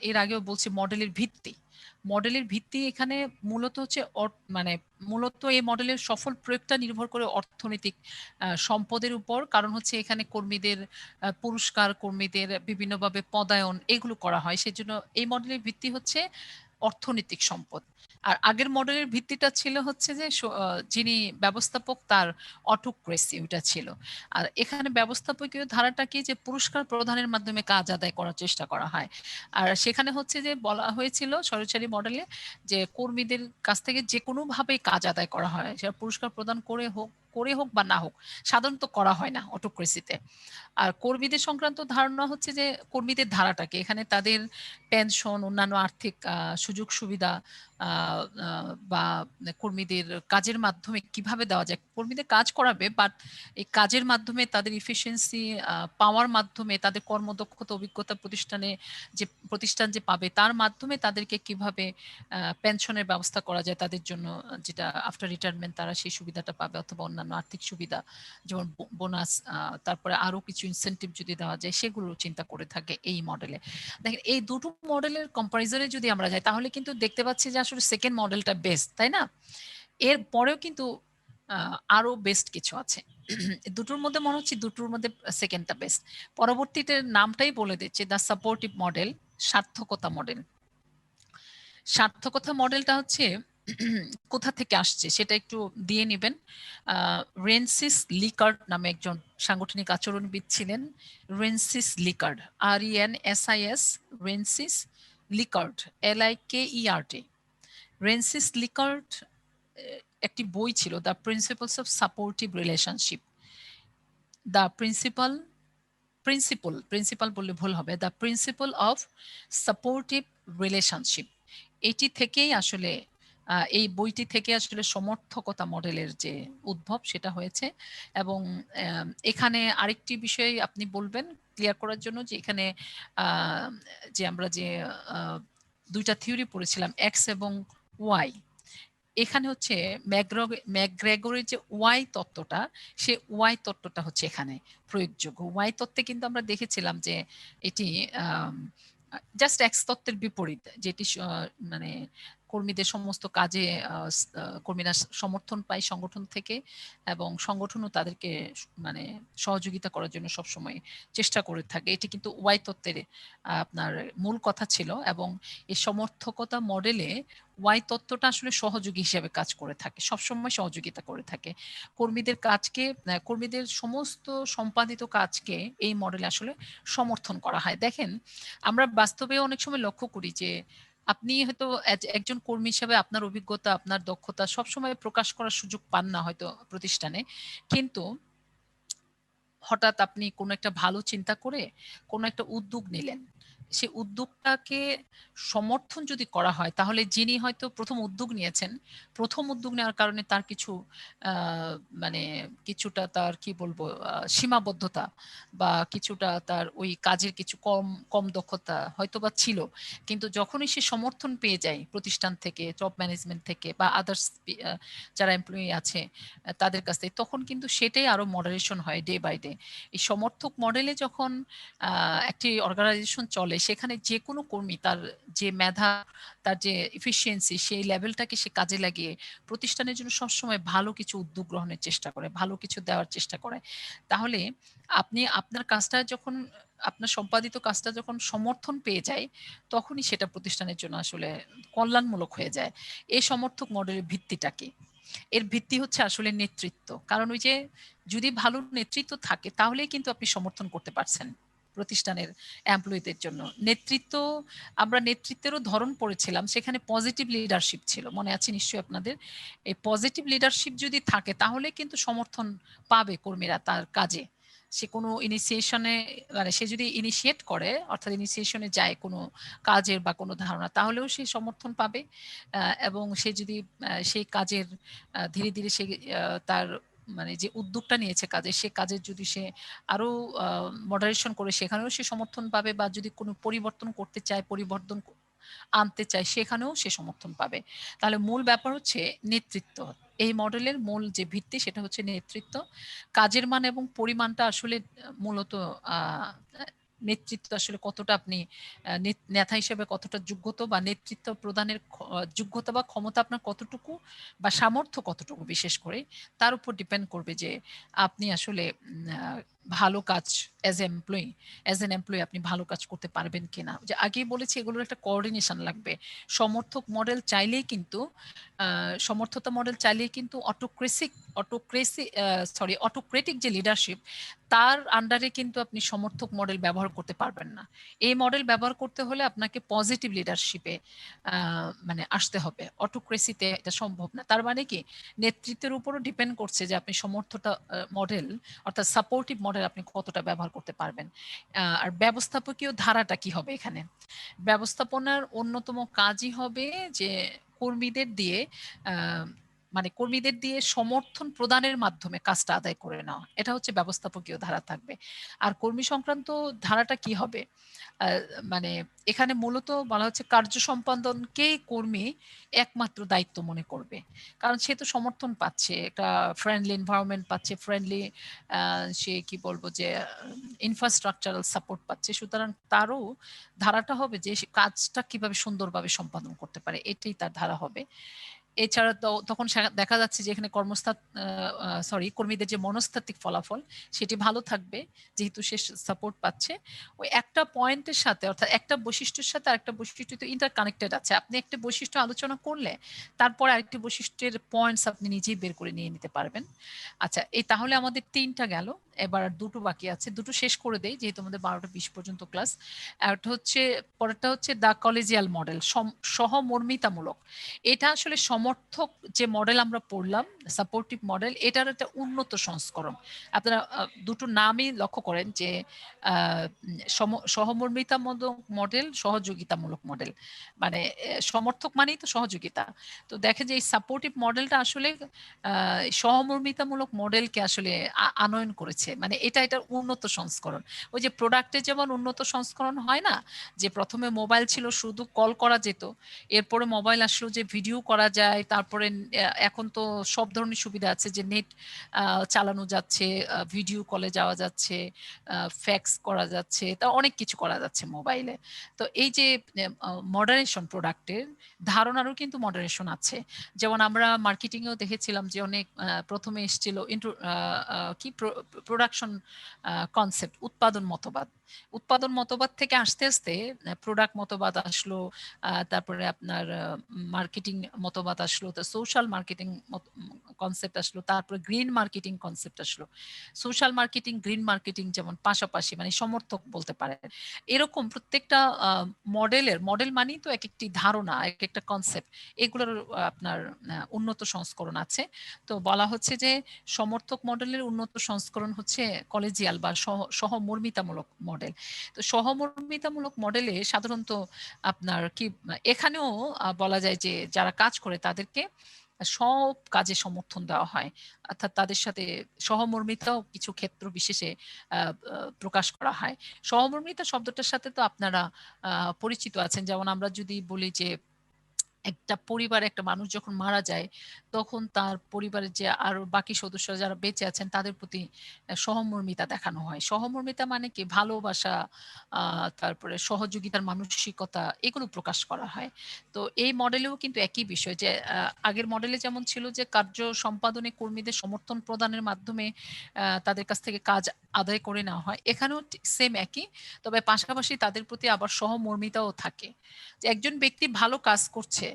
এর আগেও বলছি, মডেলের ভিত্তি এখানে মূলত হচ্ছে মানে মূলত এই মডেলের সফল প্রয়োগটা নির্ভর করে অর্থনৈতিক সম্পদের উপর, কারণ হচ্ছে এখানে কর্মীদের পুরস্কার, কর্মীদের বিভিন্নভাবে পদায়ন এগুলো করা হয়, সেজন্য এই মডেলের ভিত্তি হচ্ছে অর্থনৈতিক সম্পদ। আর আগের মডেলের ভিত্তিটা ছিল হচ্ছে যে যিনি ব্যবস্থাপক তার অটোক্রেসি, ওটা ছিল। আর এখানে ব্যবস্থাপকীয় ধারাটা কি, যে পুরস্কার প্রদানের মাধ্যমে কাজ আদায় করার চেষ্টা করা হয়। আর সেখানে হচ্ছে যে বলা হয়েছিল স্বৈরাচারী মডেলে যে কর্মীদের কাছ থেকে যে কোনো ভাবে কাজ আদায় করা হয়, সেটা পুরস্কার প্রদান করে হোক বা না হোক, সাধারণত করা হয় না অটোক্রেসিতে। আর কর্মীদের সংক্রান্ত ধারণা হচ্ছে যে কর্মীদের ধারাটাকে, এখানে তাদের পেনশন, অন্যান্য আর্থিক সুযোগ সুবিধা বা কর্মীদের কাজের মাধ্যমে কিভাবে দেওয়া যায়, কর্মীদের কাজ করাবে, বাট এই কাজের মাধ্যমে তাদের ইফিসিয়েন্সি পাওয়ার মাধ্যমে তাদের কর্মদক্ষতা, অভিজ্ঞতা প্রতিষ্ঠান যে পাবে, তার মাধ্যমে তাদেরকে কিভাবে পেনশনের ব্যবস্থা করা যায় তাদের জন্য, যেটা আফটার রিটায়ারমেন্ট তারা সেই সুবিধাটা পাবে, অথবা অন্যান্য আর্থিক সুবিধা যেমন বোনাস, তারপরে আরো কিছু ইনসেনটিভ যদি দেওয়া যায়, সেগুলো চিন্তা করে থাকে এই মডেলে। দেখেন এই দুটো মডেলের কম্পারিজনে যদি আমরা যাই তাহলে কিন্তু দেখতে পাচ্ছি যে আসলে সেকেন্ড মডেলটা বেস্ট, তাই না? এর পরেও কিন্তু আরো বেস্ট কিছু আছে। দুটোর মধ্যে মনে হচ্ছে দুটোর মধ্যে সেকেন্ডটা বেস্ট। পরবর্তীতে নামটাই বলে দিচ্ছে দ্য সাপোর্টিভ মডেল, সার্থকতা মডেল। সার্থকতা মডেলটা হচ্ছে কোথা থেকে আসছে সেটা একটু দিয়ে নেবেন। রেনসিস লিকার্ড নামে একজন সাংগঠনিক আচরণবিদ ছিলেন। রেনসিস লিকার্ড, RENSIS, রেনসিস লিকার্ড, LIKERT। রেনসিস লিকার্ড একটি বই ছিল the principles of supportive relationship. The principal বললে ভুল হবে, the principal of supportive relationship. এটি থেকেই আসলে এই বইটি থেকে আসলে সমর্থকতা মডেলের যে উদ্ভব সেটা হয়েছে। এবং এখানে আরেকটি বিষয় আপনি বলবেন ক্লিয়ার করার জন্য, যে এখানে যে আমরা যে দুইটা থিওরি পড়েছিলাম এক্স এবং ওয়াই, এখানে হচ্ছে ম্যাকগ্রেগরের যে ওয়াই তত্ত্বটা, সে ওয়াই তত্ত্বটা হচ্ছে এখানে প্রয়োগযোগ্য। ওয়াই তত্ত্বে কিন্তু আমরা দেখেছিলাম যে এটি জাস্ট এক্স তত্ত্বের বিপরীত, যেটি মানে কর্মীদের সমস্ত কাজে কর্মীরা সমর্থন পায় সংগঠন থেকে, এবং সংগঠনও তাদেরকে মানে সহযোগিতা করার জন্য সবসময় চেষ্টা করে থাকে। এটি কিন্তু ওয়াই তত্ত্বের আপনার মূল কথা ছিল। এবং এই সমর্থকতা মডেলে ওয়াই তত্ত্বটা আসলে সহযোগী হিসেবে কাজ করে থাকে, সবসময় সহযোগিতা করে থাকে কর্মীদের কাজকে, কর্মীদের সমস্ত সম্পাদিত কাজকে এই মডেলে আসলে সমর্থন করা হয়। দেখেন, আমরা বাস্তবে অনেক সময় লক্ষ্য করি যে আপনি হয়তো একজন কর্মী হিসেবে আপনার অভিজ্ঞতা, আপনার দক্ষতা সবসময় প্রকাশ করার সুযোগ পান না হয়তো প্রতিষ্ঠানে, কিন্তু হঠাৎ আপনি কোনো একটা ভালো চিন্তা করে কোনো একটা উদ্যোগ নিলেন, সে উদ্যোগটাকে সমর্থন যদি করা হয়, তাহলে যিনি হয়তো প্রথম উদ্যোগ নিয়েছেন, প্রথম উদ্যোগ নেওয়ার কারণে তার কিছু মানে কিছুটা তার কি বলবো সীমাবদ্ধতা, বা কিছুটা তার ওই কাজের কিছু কম কম দক্ষতা হয়তো বা ছিল, কিন্তু যখনই সে সমর্থন পেয়ে যায় প্রতিষ্ঠান থেকে, টপ ম্যানেজমেন্ট থেকে, বা আদার্স যারা এমপ্লয়ি আছে তাদের কাছ থেকে, তখন কিন্তু সেটাই আরো মডারেশন হয় ডে বাই ডে। এই সমর্থক মডেলে যখন একটি অর্গানাইজেশন চলে, সেখানে যে কোনো কর্মী তার যে মেধা, তার যে ইফিসিয়েন্সি, সেই লেভেলটাকে সে কাজে লাগিয়ে প্রতিষ্ঠানের জন্য সবসময় ভালো কিছু উদ্যোগ গ্রহণের চেষ্টা করে, ভালো কিছু দেওয়ার চেষ্টা করে। তাহলে আপনি আপনার কাজটা যখন, আপনার সম্পাদিত কাজটা যখন সমর্থন পেয়ে যায়, তখনই সেটা প্রতিষ্ঠানের জন্য আসলে কল্যাণমূলক হয়ে যায়। এই সমর্থক মডেলের ভিত্তিটা কি? এর ভিত্তি হচ্ছে আসলে নেতৃত্ব। কারণ ওই যে যদি ভালো নেতৃত্ব থাকে, তাহলেই কিন্তু আপনি সমর্থন করতে পারছেন প্রতিষ্ঠানের এমপ্লয়ীদের জন্য। নেতৃত্ব, আমরা নেতৃত্বেরও ধরন পড়েছিলাম, সেখানে পজিটিভ লিডারশিপ ছিল, মনে আছে নিশ্চয়ই আপনাদের। এই পজিটিভ লিডারশিপ যদি থাকে, তাহলে কিন্তু সমর্থন পাবে কর্মীরা তার কাজে। সে কোনো ইনিশিয়েশনে, মানে সে যদি ইনিশিয়েট করে, অর্থাৎ ইনিশিয়েশনে যায় কোনো কাজের বা কোনো ধারণা, তাহলেও সে সমর্থন পাবে। এবং সে যদি সেই কাজের ধীরে ধীরে সে তার মানে যে উদ্যোগটা নিয়েছে কাজে, সে কাজের যদি সে আরো মডারেশন করে, সেখানেও সে সমর্থন পাবে। বা যদি কোনো পরিবর্তন করতে চায়, পরিবর্তন আনতে চায়, সেখানেও সে সমর্থন পাবে। তাহলে মূল ব্যাপার হচ্ছে নেতৃত্ব। এই মডেলের মূল যে ভিত্তি, সেটা হচ্ছে নেতৃত্ব। কাজের মান এবং পরিমাণটা আসলে মূলত নেতৃত্ব আসলে কতটা আপনি নেতা হিসেবে কতটা যোগ্যতা বা নেতৃত্ব প্রদানের যোগ্যতা বা ক্ষমতা আপনার কতটুকু, বা সামর্থ্য কতটুকু, বিশেষ করে তার উপর ডিপেন্ড করবে যে আপনি আসলে ভালো কাজ অ্যাজ এন এমপ্লয়ি আপনি ভালো কাজ করতে পারবেন কিনা। যে আগেই বলেছি, এগুলোর একটা কোঅর্ডিনেশন লাগবে। সমর্থক মডেল চাইলেই কিন্তু সমর্থতা মডেল চাইলেই কিন্তু অটোক্রেটিক যে লিডারশিপ, তার আন্ডারে কিন্তু আপনি সমর্থক মডেল ব্যবহার করতে পারবেন না। এই মডেল ব্যবহার করতে হলে আপনাকে পজিটিভ লিডারশিপে মানে আসতে হবে। অটোক্রেসিতে এটা সম্ভব না। তার মানে কি, নেতৃত্বের উপরও ডিপেন্ড করছে যে আপনি সমর্থতা মডেল, অর্থাৎ সাপোর্টিভ মডেল আপনি কতটা ব্যবহার করতে পারবেন। আর ব্যবস্থাপকীয় ধারাটা কি হবে এখানে? ব্যবস্থাপনার অন্যতম কাজই হবে যে কর্মীদের দিয়ে মানে কর্মীদের দিয়ে সমর্থন প্রদানের মাধ্যমে কাজটা আদায় করে নেওয়া। এটা হচ্ছে ব্যবস্থাপকীয় ধারা থাকবে। আর কর্মী সংক্রান্ত ধারাটা কি হবে? মানে এখানে মূলত বলা হচ্ছে কার্য সম্পাদনকেই কর্মী একমাত্র দায়িত্ব মনে করবে। কারণ সে তো সমর্থন পাচ্ছে, একটা ফ্রেন্ডলি এনভায়রনমেন্ট পাচ্ছে, ফ্রেন্ডলি সে কি বলবো যে ইনফ্রাস্ট্রাকচারাল সাপোর্ট পাচ্ছে। সুতরাং তারও ধারাটা হবে যে সে কাজটা কিভাবে সুন্দরভাবে সম্পাদন করতে পারে, এটাই তার ধারা হবে। এছাড়া তখন দেখা যাচ্ছে যে এখানে কর্মীদের যে মনস্তাত্ত্বিক ফলাফল সেটি ভালো থাকবে যেহেতু সে সাপোর্ট পাচ্ছে। ওই একটা পয়েন্টের সাথে অর্থাৎ একটা বৈশিষ্ট্যের সাথে আরেকটা বৈশিষ্ট্য তো ইন্টারকানেক্টেড আছে। আপনি একটা বৈশিষ্ট্য আলোচনা করলে তারপর আরেকটি বৈশিষ্ট্যের পয়েন্টস আপনি নিজেই বের করে নিয়ে নিতে পারবেন। আচ্ছা, এই তাহলে আমাদের ৩টা গেল, এবার ২টো বাকি আছে, ২টো শেষ করে দেই যেহেতু আমাদের ১২টা ২০ পর্যন্ত ক্লাস। একটা হচ্ছে, পরেরটা হচ্ছে দ্য কলেজিয়াল মডেল, সহমর্মিতামূলক। এটা আসলে সমর্থক যে মডেল আমরা পড়লাম, সাপোর্টিভ মডেল, এটার একটা উন্নত সংস্করণ। আপনারা দুটো নামই লক্ষ্য করেন যে সহমর্মিতামূলক মডেল, সহযোগিতামূলক মডেল, মানে সমর্থক মানেই তো সহযোগিতা। তো দেখেন যে এই সাপোর্টিভ মডেলটা আসলে সহমর্মিতামূলক মডেলকে আসলে আনয়ন করেছে, মানে এটার উন্নত সংস্করণ। ওই যে প্রোডাক্টের যেমন উন্নত সংস্করণ হয় না, যে প্রথমে মোবাইল ছিল শুধু কল করা যেত, এরপরে মোবাইল আসলো যে ভিডিও করা যায়, তারপরে এখন তো সব ধরনের সুবিধা আছে যে নেট চালানো যাচ্ছে, ভিডিও কলে যাওয়া যাচ্ছে, ফ্যাক্স করা যাচ্ছে, তা অনেক কিছু করা যাচ্ছে মোবাইলে। তো এই যে মডারেশন, প্রোডাক্টের ধারণারও কিন্তু মডারেশন আছে। যেমন আমরা মার্কেটিংয়েও দেখেছিলাম যে অনেক প্রথমে এসেছিল কি প্রোডাকশন কনসেপ্ট, উৎপাদন মতবাদ। উৎপাদন মতবাদ থেকে আস্তে আস্তে প্রোডাক্ট মতবাদ আসলো, তারপরে আপনার মার্কেটিং মতবাদ আসলো, তো সোশ্যাল মার্কেটিং কনসেপ্ট আসলো, তারপরে গ্রিন মার্কেটিং কনসেপ্ট আসলো। সোশ্যাল মার্কেটিং, গ্রিন মার্কেটিং যেমন পাশাপাশি, মানে সমর্থক বলতে পারেন। এরকম প্রত্যেকটা মডেল মানেই তো এক একটি ধারণা, এক একটা কনসেপ্ট, এগুলোর আপনার উন্নত সংস্করণ আছে। তো বলা হচ্ছে যে সমর্থক মডেলের উন্নত সংস্করণ হচ্ছে কলেজিয়াল বা সহমর্মিতামূলক মডেল। তো সহমর্মিতামূলক মডেলে সাধারণত আপনার কি এখানেও বলা যায় যে যারা কাজ করে তাদেরকে সব কাজে সমর্থন দেওয়া হয়, অর্থাৎ তাদের সাথে সহমর্মিতাও কিছু ক্ষেত্র বিশেষে প্রকাশ করা হয়। সহমর্মিতা শব্দটার সাথে তো আপনারা পরিচিত আছেন। যেমন আমরা যদি বলি যে একটা পরিবারে একটা মানুষ যখন মারা যায় তখন তার পরিবারের যে আরো বাকি সদস্যরা যারা বেঁচে আছেন তাদের প্রতি সহমর্মিতা দেখানো হয়। সহমর্মিতা মানে কি ভালোবাসা, তারপরে সহযোগিতার মানসিকতা, এগুলো প্রকাশ করা হয়। তো এই মডেলেও কিন্তু একই বিষয় যে আগের মডেলে যেমন ছিল যে কার্য সম্পাদনে কর্মীদের সমর্থন প্রদানের মাধ্যমে তাদের কাছ থেকে কাজ আদায় করে নেওয়া হয়, এখানেও সেম একই, তবে পাশাপাশি তাদের প্রতি আবার সহমর্মিতাও থাকে। যে একজন ব্যক্তি ভালো কাজ করছে,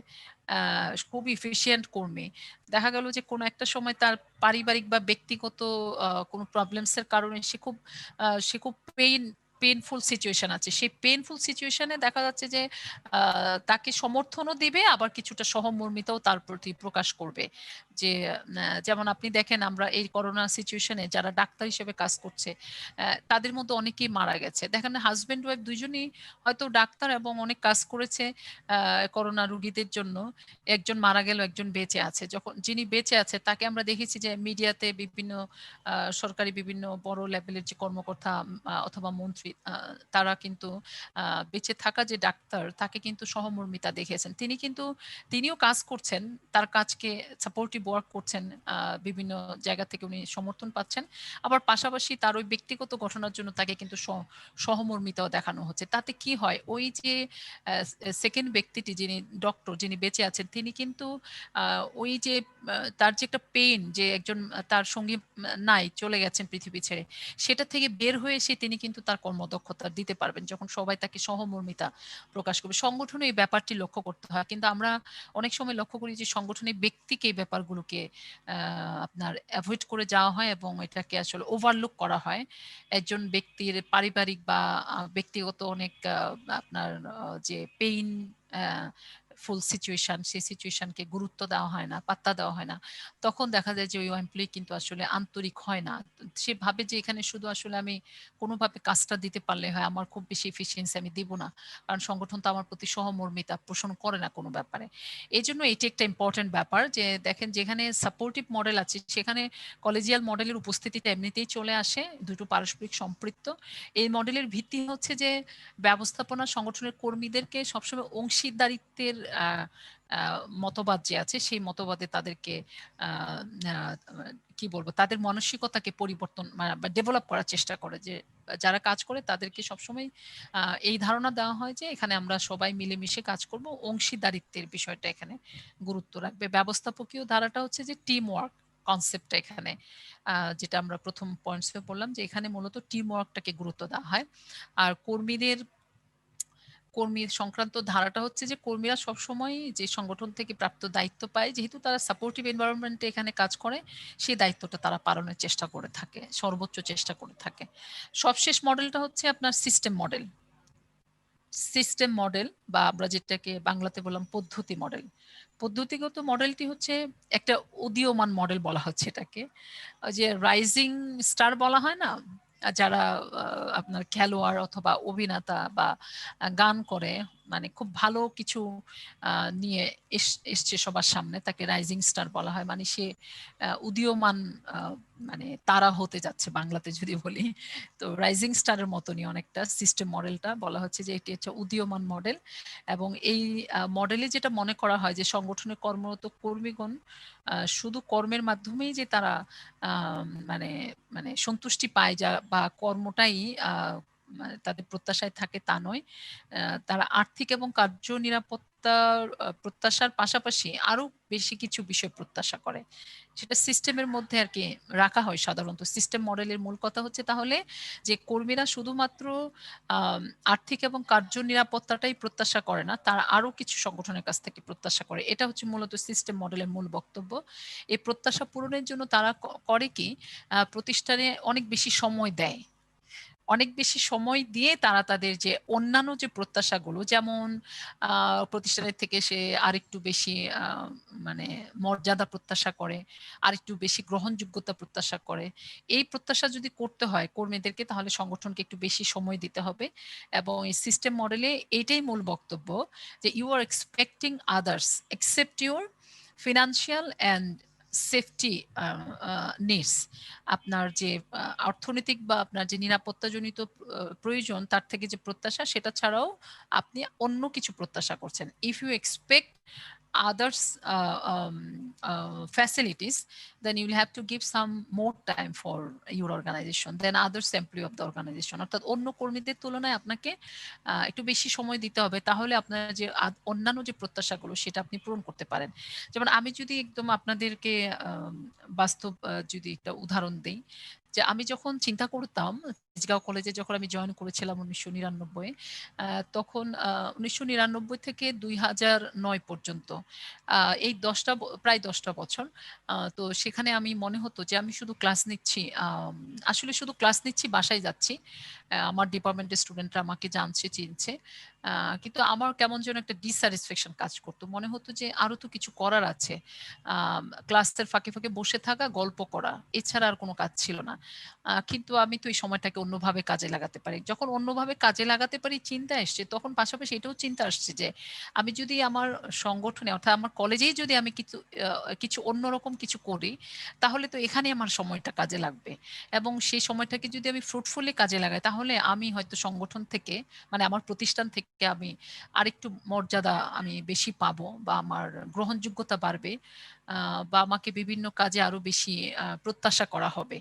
খুব ইফিশিয়েন্ট কর্মী, দেখা গেল যে কোনো একটা সময় তার পারিবারিক বা ব্যক্তিগত কোনো প্রবলেমস এর কারণে সে খুব পেইনফুল সিচুয়েশন আছে। সেই পেইনফুল সিচুয়েশনে দেখা যাচ্ছে যে তাকে সমর্থনও দিবে, আবার কিছুটা সহমর্মিতাও তার প্রতি প্রকাশ করবে। যে যেমন আপনি দেখেন আমরা এই করোনা সিচুয়েশনে যারা ডাক্তার হিসেবে কাজ করছে তাদের মধ্যে অনেকেই মারা গেছে। দেখেন হাজবেন্ড ওয়াইফ দুইজনই হয়তো ডাক্তার এবং অনেক কাজ করেছে করোনা রোগীদের জন্য। একজন মারা গেল, একজন বেঁচে আছে। যখন যিনি বেঁচে আছে তাকে আমরা দেখেছি যে মিডিয়াতে বিভিন্ন সরকারি বিভিন্ন বড় লেভেলের যে কর্মকর্তা অথবা মন্ত্রী তারা কিন্তু বেঁচে থাকা যে ডাক্তার তাকে কিন্তু সহমর্মিতা দেখিয়েছেন। তিনিও কাজ করছেন, তার কাজকে সাপোর্টিভ ওয়ার্ক করছেন, বিভিন্ন জায়গা থেকে উনি সমর্থন পাচ্ছেন। আবার পাশাপাশি তার ওই ব্যক্তিগত ঘটনার জন্য তাকে কিন্তু সহমর্মিতাও দেখানো হচ্ছে। তাতে কি হয়, ওই যে সেকেন্ড ব্যক্তিটি যিনি ডক্টর, যিনি বেঁচে আছেন, তিনি কিন্তু ওই যে তার যে একটা পেইন যে একজন তার সঙ্গী নাই, চলে গেছেন পৃথিবী ছেড়ে, সেটা থেকে বের হয়ে এসে তিনি কিন্তু তার কর্মদক্ষতা দিতে পারবেন যখন সবাই তাকে সহমর্মিতা প্রকাশ করবে। সংগঠনে এই ব্যাপারটি লক্ষ্য করতে হয়, কিন্তু আমরা অনেক সময় লক্ষ্য করি যে সংগঠনের ব্যক্তিকে এই ব্যাপারগুলোকে আপনার অ্যাভয়েড করে যাওয়া হয় এবং এটাকে আসলে ওভারলুক করা হয়। একজন ব্যক্তির পারিবারিক বা ব্যক্তিগত অনেক আপনার যে পেইন ফুল সিচুয়েশন, সেই সিচুয়েশনকে গুরুত্ব দেওয়া হয় না, পাত্তা দেওয়া হয় না। তখন দেখা যায় যে ওই এমপ্লয়ি কিন্তু আসলে আন্তরিক হয় না। সে ভাবে যে এখানে শুধু আসলে আমি কোনোভাবে কাজটা দিতে পারলে হয়, আমার খুব বেশি এফিসিয়েন্সি আমি দিব না, কারণ সংগঠন তো আমার প্রতি সহমর্মিতা পোষণ করে না কোনো ব্যাপারে। এই জন্য এটি একটা ইম্পর্টেন্ট ব্যাপার যে দেখেন যেখানে সাপোর্টিভ মডেল আছে সেখানে কলেজিয়াল মডেলের উপস্থিতিটা এমনিতেই চলে আসে, দুটো পারস্পরিক সম্পৃক্ত। এই মডেলের ভিত্তি হচ্ছে যে ব্যবস্থাপনা সংগঠনের কর্মীদেরকে সবসময় অংশীদারিত্বের মতবাদ যে আছে সেই মতবাদে তাদেরকে কি বলবো, তাদের মানসিকতাকে পরিবর্তন বা ডেভেলপ করার চেষ্টা করে, যে যারা কাজ করে তাদেরকে সবসময় এই ধারণা দেওয়া হয় যে এখানে আমরা সবাই মিলেমিশে কাজ করব, অংশীদারিত্বের বিষয়টা এখানে গুরুত্ব রাখবে। ব্যবস্থাপকীয় ধারাটা হচ্ছে যে টিম ওয়ার্ক কনসেপ্টটা এখানে, যেটা আমরা প্রথম পয়েন্টসে বললাম যে এখানে মূলত টিম ওয়ার্কটাকে গুরুত্ব দেওয়া হয়। আর কর্মী সংক্রান্ত ধারাটা হচ্ছে যে কর্মীরা সবসময় যে সংগঠন থেকে প্রাপ্ত দায়িত্ব পায়, যেহেতু তারা সাপোর্টিভ এনভায়রনমেন্টে এখানে কাজ করে, সেই দায়িত্বটা তারা পালনের চেষ্টা করে থাকে, সর্বোচ্চ চেষ্টা করে থাকে। সবশেষ মডেলটা হচ্ছে আপনার সিস্টেম মডেল। সিস্টেম মডেল বা আমরা যেটাকে বাংলাতে বললাম পদ্ধতি মডেল। পদ্ধতিগত মডেলটি হচ্ছে একটা উদীয়মান মডেল বলা হচ্ছে এটাকে। যে রাইজিং স্টার বলা হয় না, যারা আপনার খেলোয়াড় অথবা অভিনেতা বা গান করে, মানে খুব ভালো কিছু নিয়ে এসছে সবার সামনে, তাকে রাইজিং স্টার বলা হয়। মানে সে উদীয়মান মানে তারা হতে যাচ্ছে বাংলাতে যদি বলি। তো রাইজিং স্টারের মতনই অনেকটা সিস্টেম মডেলটা, বলা হচ্ছে যে এটি হচ্ছে উদীয়মান মডেল। এবং এই মডেলে যেটা মনে করা হয় যে সংগঠনে কর্মরত কর্মীগণ শুধু কর্মের মাধ্যমেই যে তারা মানে মানে সন্তুষ্টি পায় যা বা কর্মটাই মানে তাদের প্রত্যাশায় থাকে তা নয়। তারা আর্থিক এবং কার্য নিরাপত্তার প্রত্যাশার পাশাপাশি আরো বেশি কিছু বিষয় প্রত্যাশা করে, সেটা সিস্টেমের মধ্যে আর কি রাখা হয় সাধারণত। সিস্টেম মডেলের মূল কথা হচ্ছে তাহলে যে কর্মীরা শুধুমাত্র আর্থিক এবং কার্য নিরাপত্তাটাই প্রত্যাশা করে না, তারা আরো কিছু সংগঠনের কাছ থেকে প্রত্যাশা করে। এটা হচ্ছে মূলত সিস্টেম মডেলের মূল বক্তব্য। এই প্রত্যাশা পূরণের জন্য তারা করে কি, প্রতিষ্ঠানে অনেক বেশি সময় দেয়, অনেক বেশি সময় দিয়ে তারা তাদের যে অন্যান্য যে প্রত্যাশাগুলো, যেমন প্রতিষ্ঠানের থেকে সে আরেকটু বেশি মানে মর্যাদা প্রত্যাশা করে, আরেকটু বেশি গ্রহণযোগ্যতা প্রত্যাশা করে। এই প্রত্যাশা যদি করতে হয় কর্মীদেরকে, তাহলে সংগঠনকে একটু বেশি সময় দিতে হবে। এবং এই সিস্টেম মডেলে এইটাই মূল বক্তব্য যে you are expecting others accept your financial and safety needs. আপনার যে অর্থনৈতিক বা আপনার যে নিরাপত্তাজনিত প্রয়োজন, তার থেকে যে প্রত্যাশা, সেটা ছাড়াও আপনি অন্য কিছু প্রত্যাশা করছেন। If you expect others facilities, then you will have to give some more time for your organization than others employee of the organization। অর্থাৎ অন্য কর্মীদের তুলনায় আপনাকে একটু বেশি সময় দিতে হবে, তাহলে আপনার যে অন্যান্য যে প্রত্যাশাগুলো সেটা আপনি পূরণ করতে পারেন। যেমন আমি যদি একদম আপনাদেরকে বাস্তব যদি একটা উদাহরণ দেই, যে আমি যখন চিন্তা করতাম তেজগাঁও কলেজে যখন আমি জয়েন করেছিলাম 1999, তখন 1999 থেকে 2009 পর্যন্ত এই প্রায় 10টা বছর, তো সেখানে আমি মনে হতো যে আমি শুধু ক্লাস নিচ্ছি, আসলে শুধু ক্লাস নিচ্ছি, বাসায় যাচ্ছি, আমার ডিপার্টমেন্টের স্টুডেন্টরা আমাকে জানছে, চিনছে, কিন্তু আমার কেমন যেন একটা ডিস্যাটিসফ্যাকশন কাজ করতো। মনে হতো যে আরো তো কিছু করার আছে, ক্লাসের ফাঁকে ফাঁকে বসে থাকা, গল্প করা, এছাড়া আর কোনো কাজ ছিল না। কিন্তু আমি তো এই সময়টাকে অন্যভাবে কাজে লাগাতে পারি। যখন অন্যভাবে কাজে লাগাতে পারি চিন্তা আসছে, তখন পাশাপাশি এটাও চিন্তা আসছে যে আমি যদি আমার সংগঠনে অর্থাৎ আমার কলেজেই যদি আমি কিছু অন্যরকম কিছু করি, তাহলে তো এখানে আমার সময়টা কাজে লাগবে। এবং সেই সময়টাকে যদি আমি ফ্রুটফুলি কাজে লাগাই, তাহলে আমি হয়তো সংগঠন থেকে, মানে আমার প্রতিষ্ঠান থেকে আমি আরেকটু মর্যাদা আমি বেশি পাবো, বা আমার গ্রহণযোগ্যতা বাড়বে, বা আমাকে বিভিন্ন কাজে আরো বেশি প্রত্যাশা করা হবে।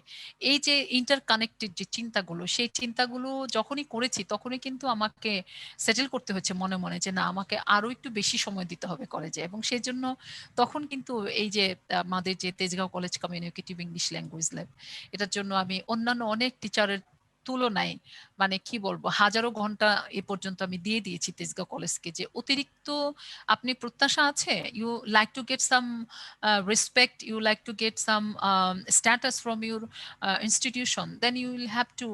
এই যে ইন্টারকানেক্টেড যে চিন্তাগুলো, সেই চিন্তাগুলো যখনই করেছি তখনই কিন্তু আমাকে সেটেল করতে হচ্ছে মনে মনে যে না, আমাকে আরো একটু বেশি সময় দিতে হবে কলেজে। এবং সেই জন্য তখন কিন্তু এই যে আমাদের যে Tejgaon college communicative English language lab, এটার জন্য আমি অন্যান্য অনেক টিচারের তুলনায়, মানে কি বলবো, হাজারো ঘন্টা এ পর্যন্ত আমি দিয়ে দিয়েছি তেজগাঁও কলেজকে। যে অতিরিক্ত আপনি প্রত্যাশা আছে, you like to get some respect, you like to get some status from your institution, then you will have to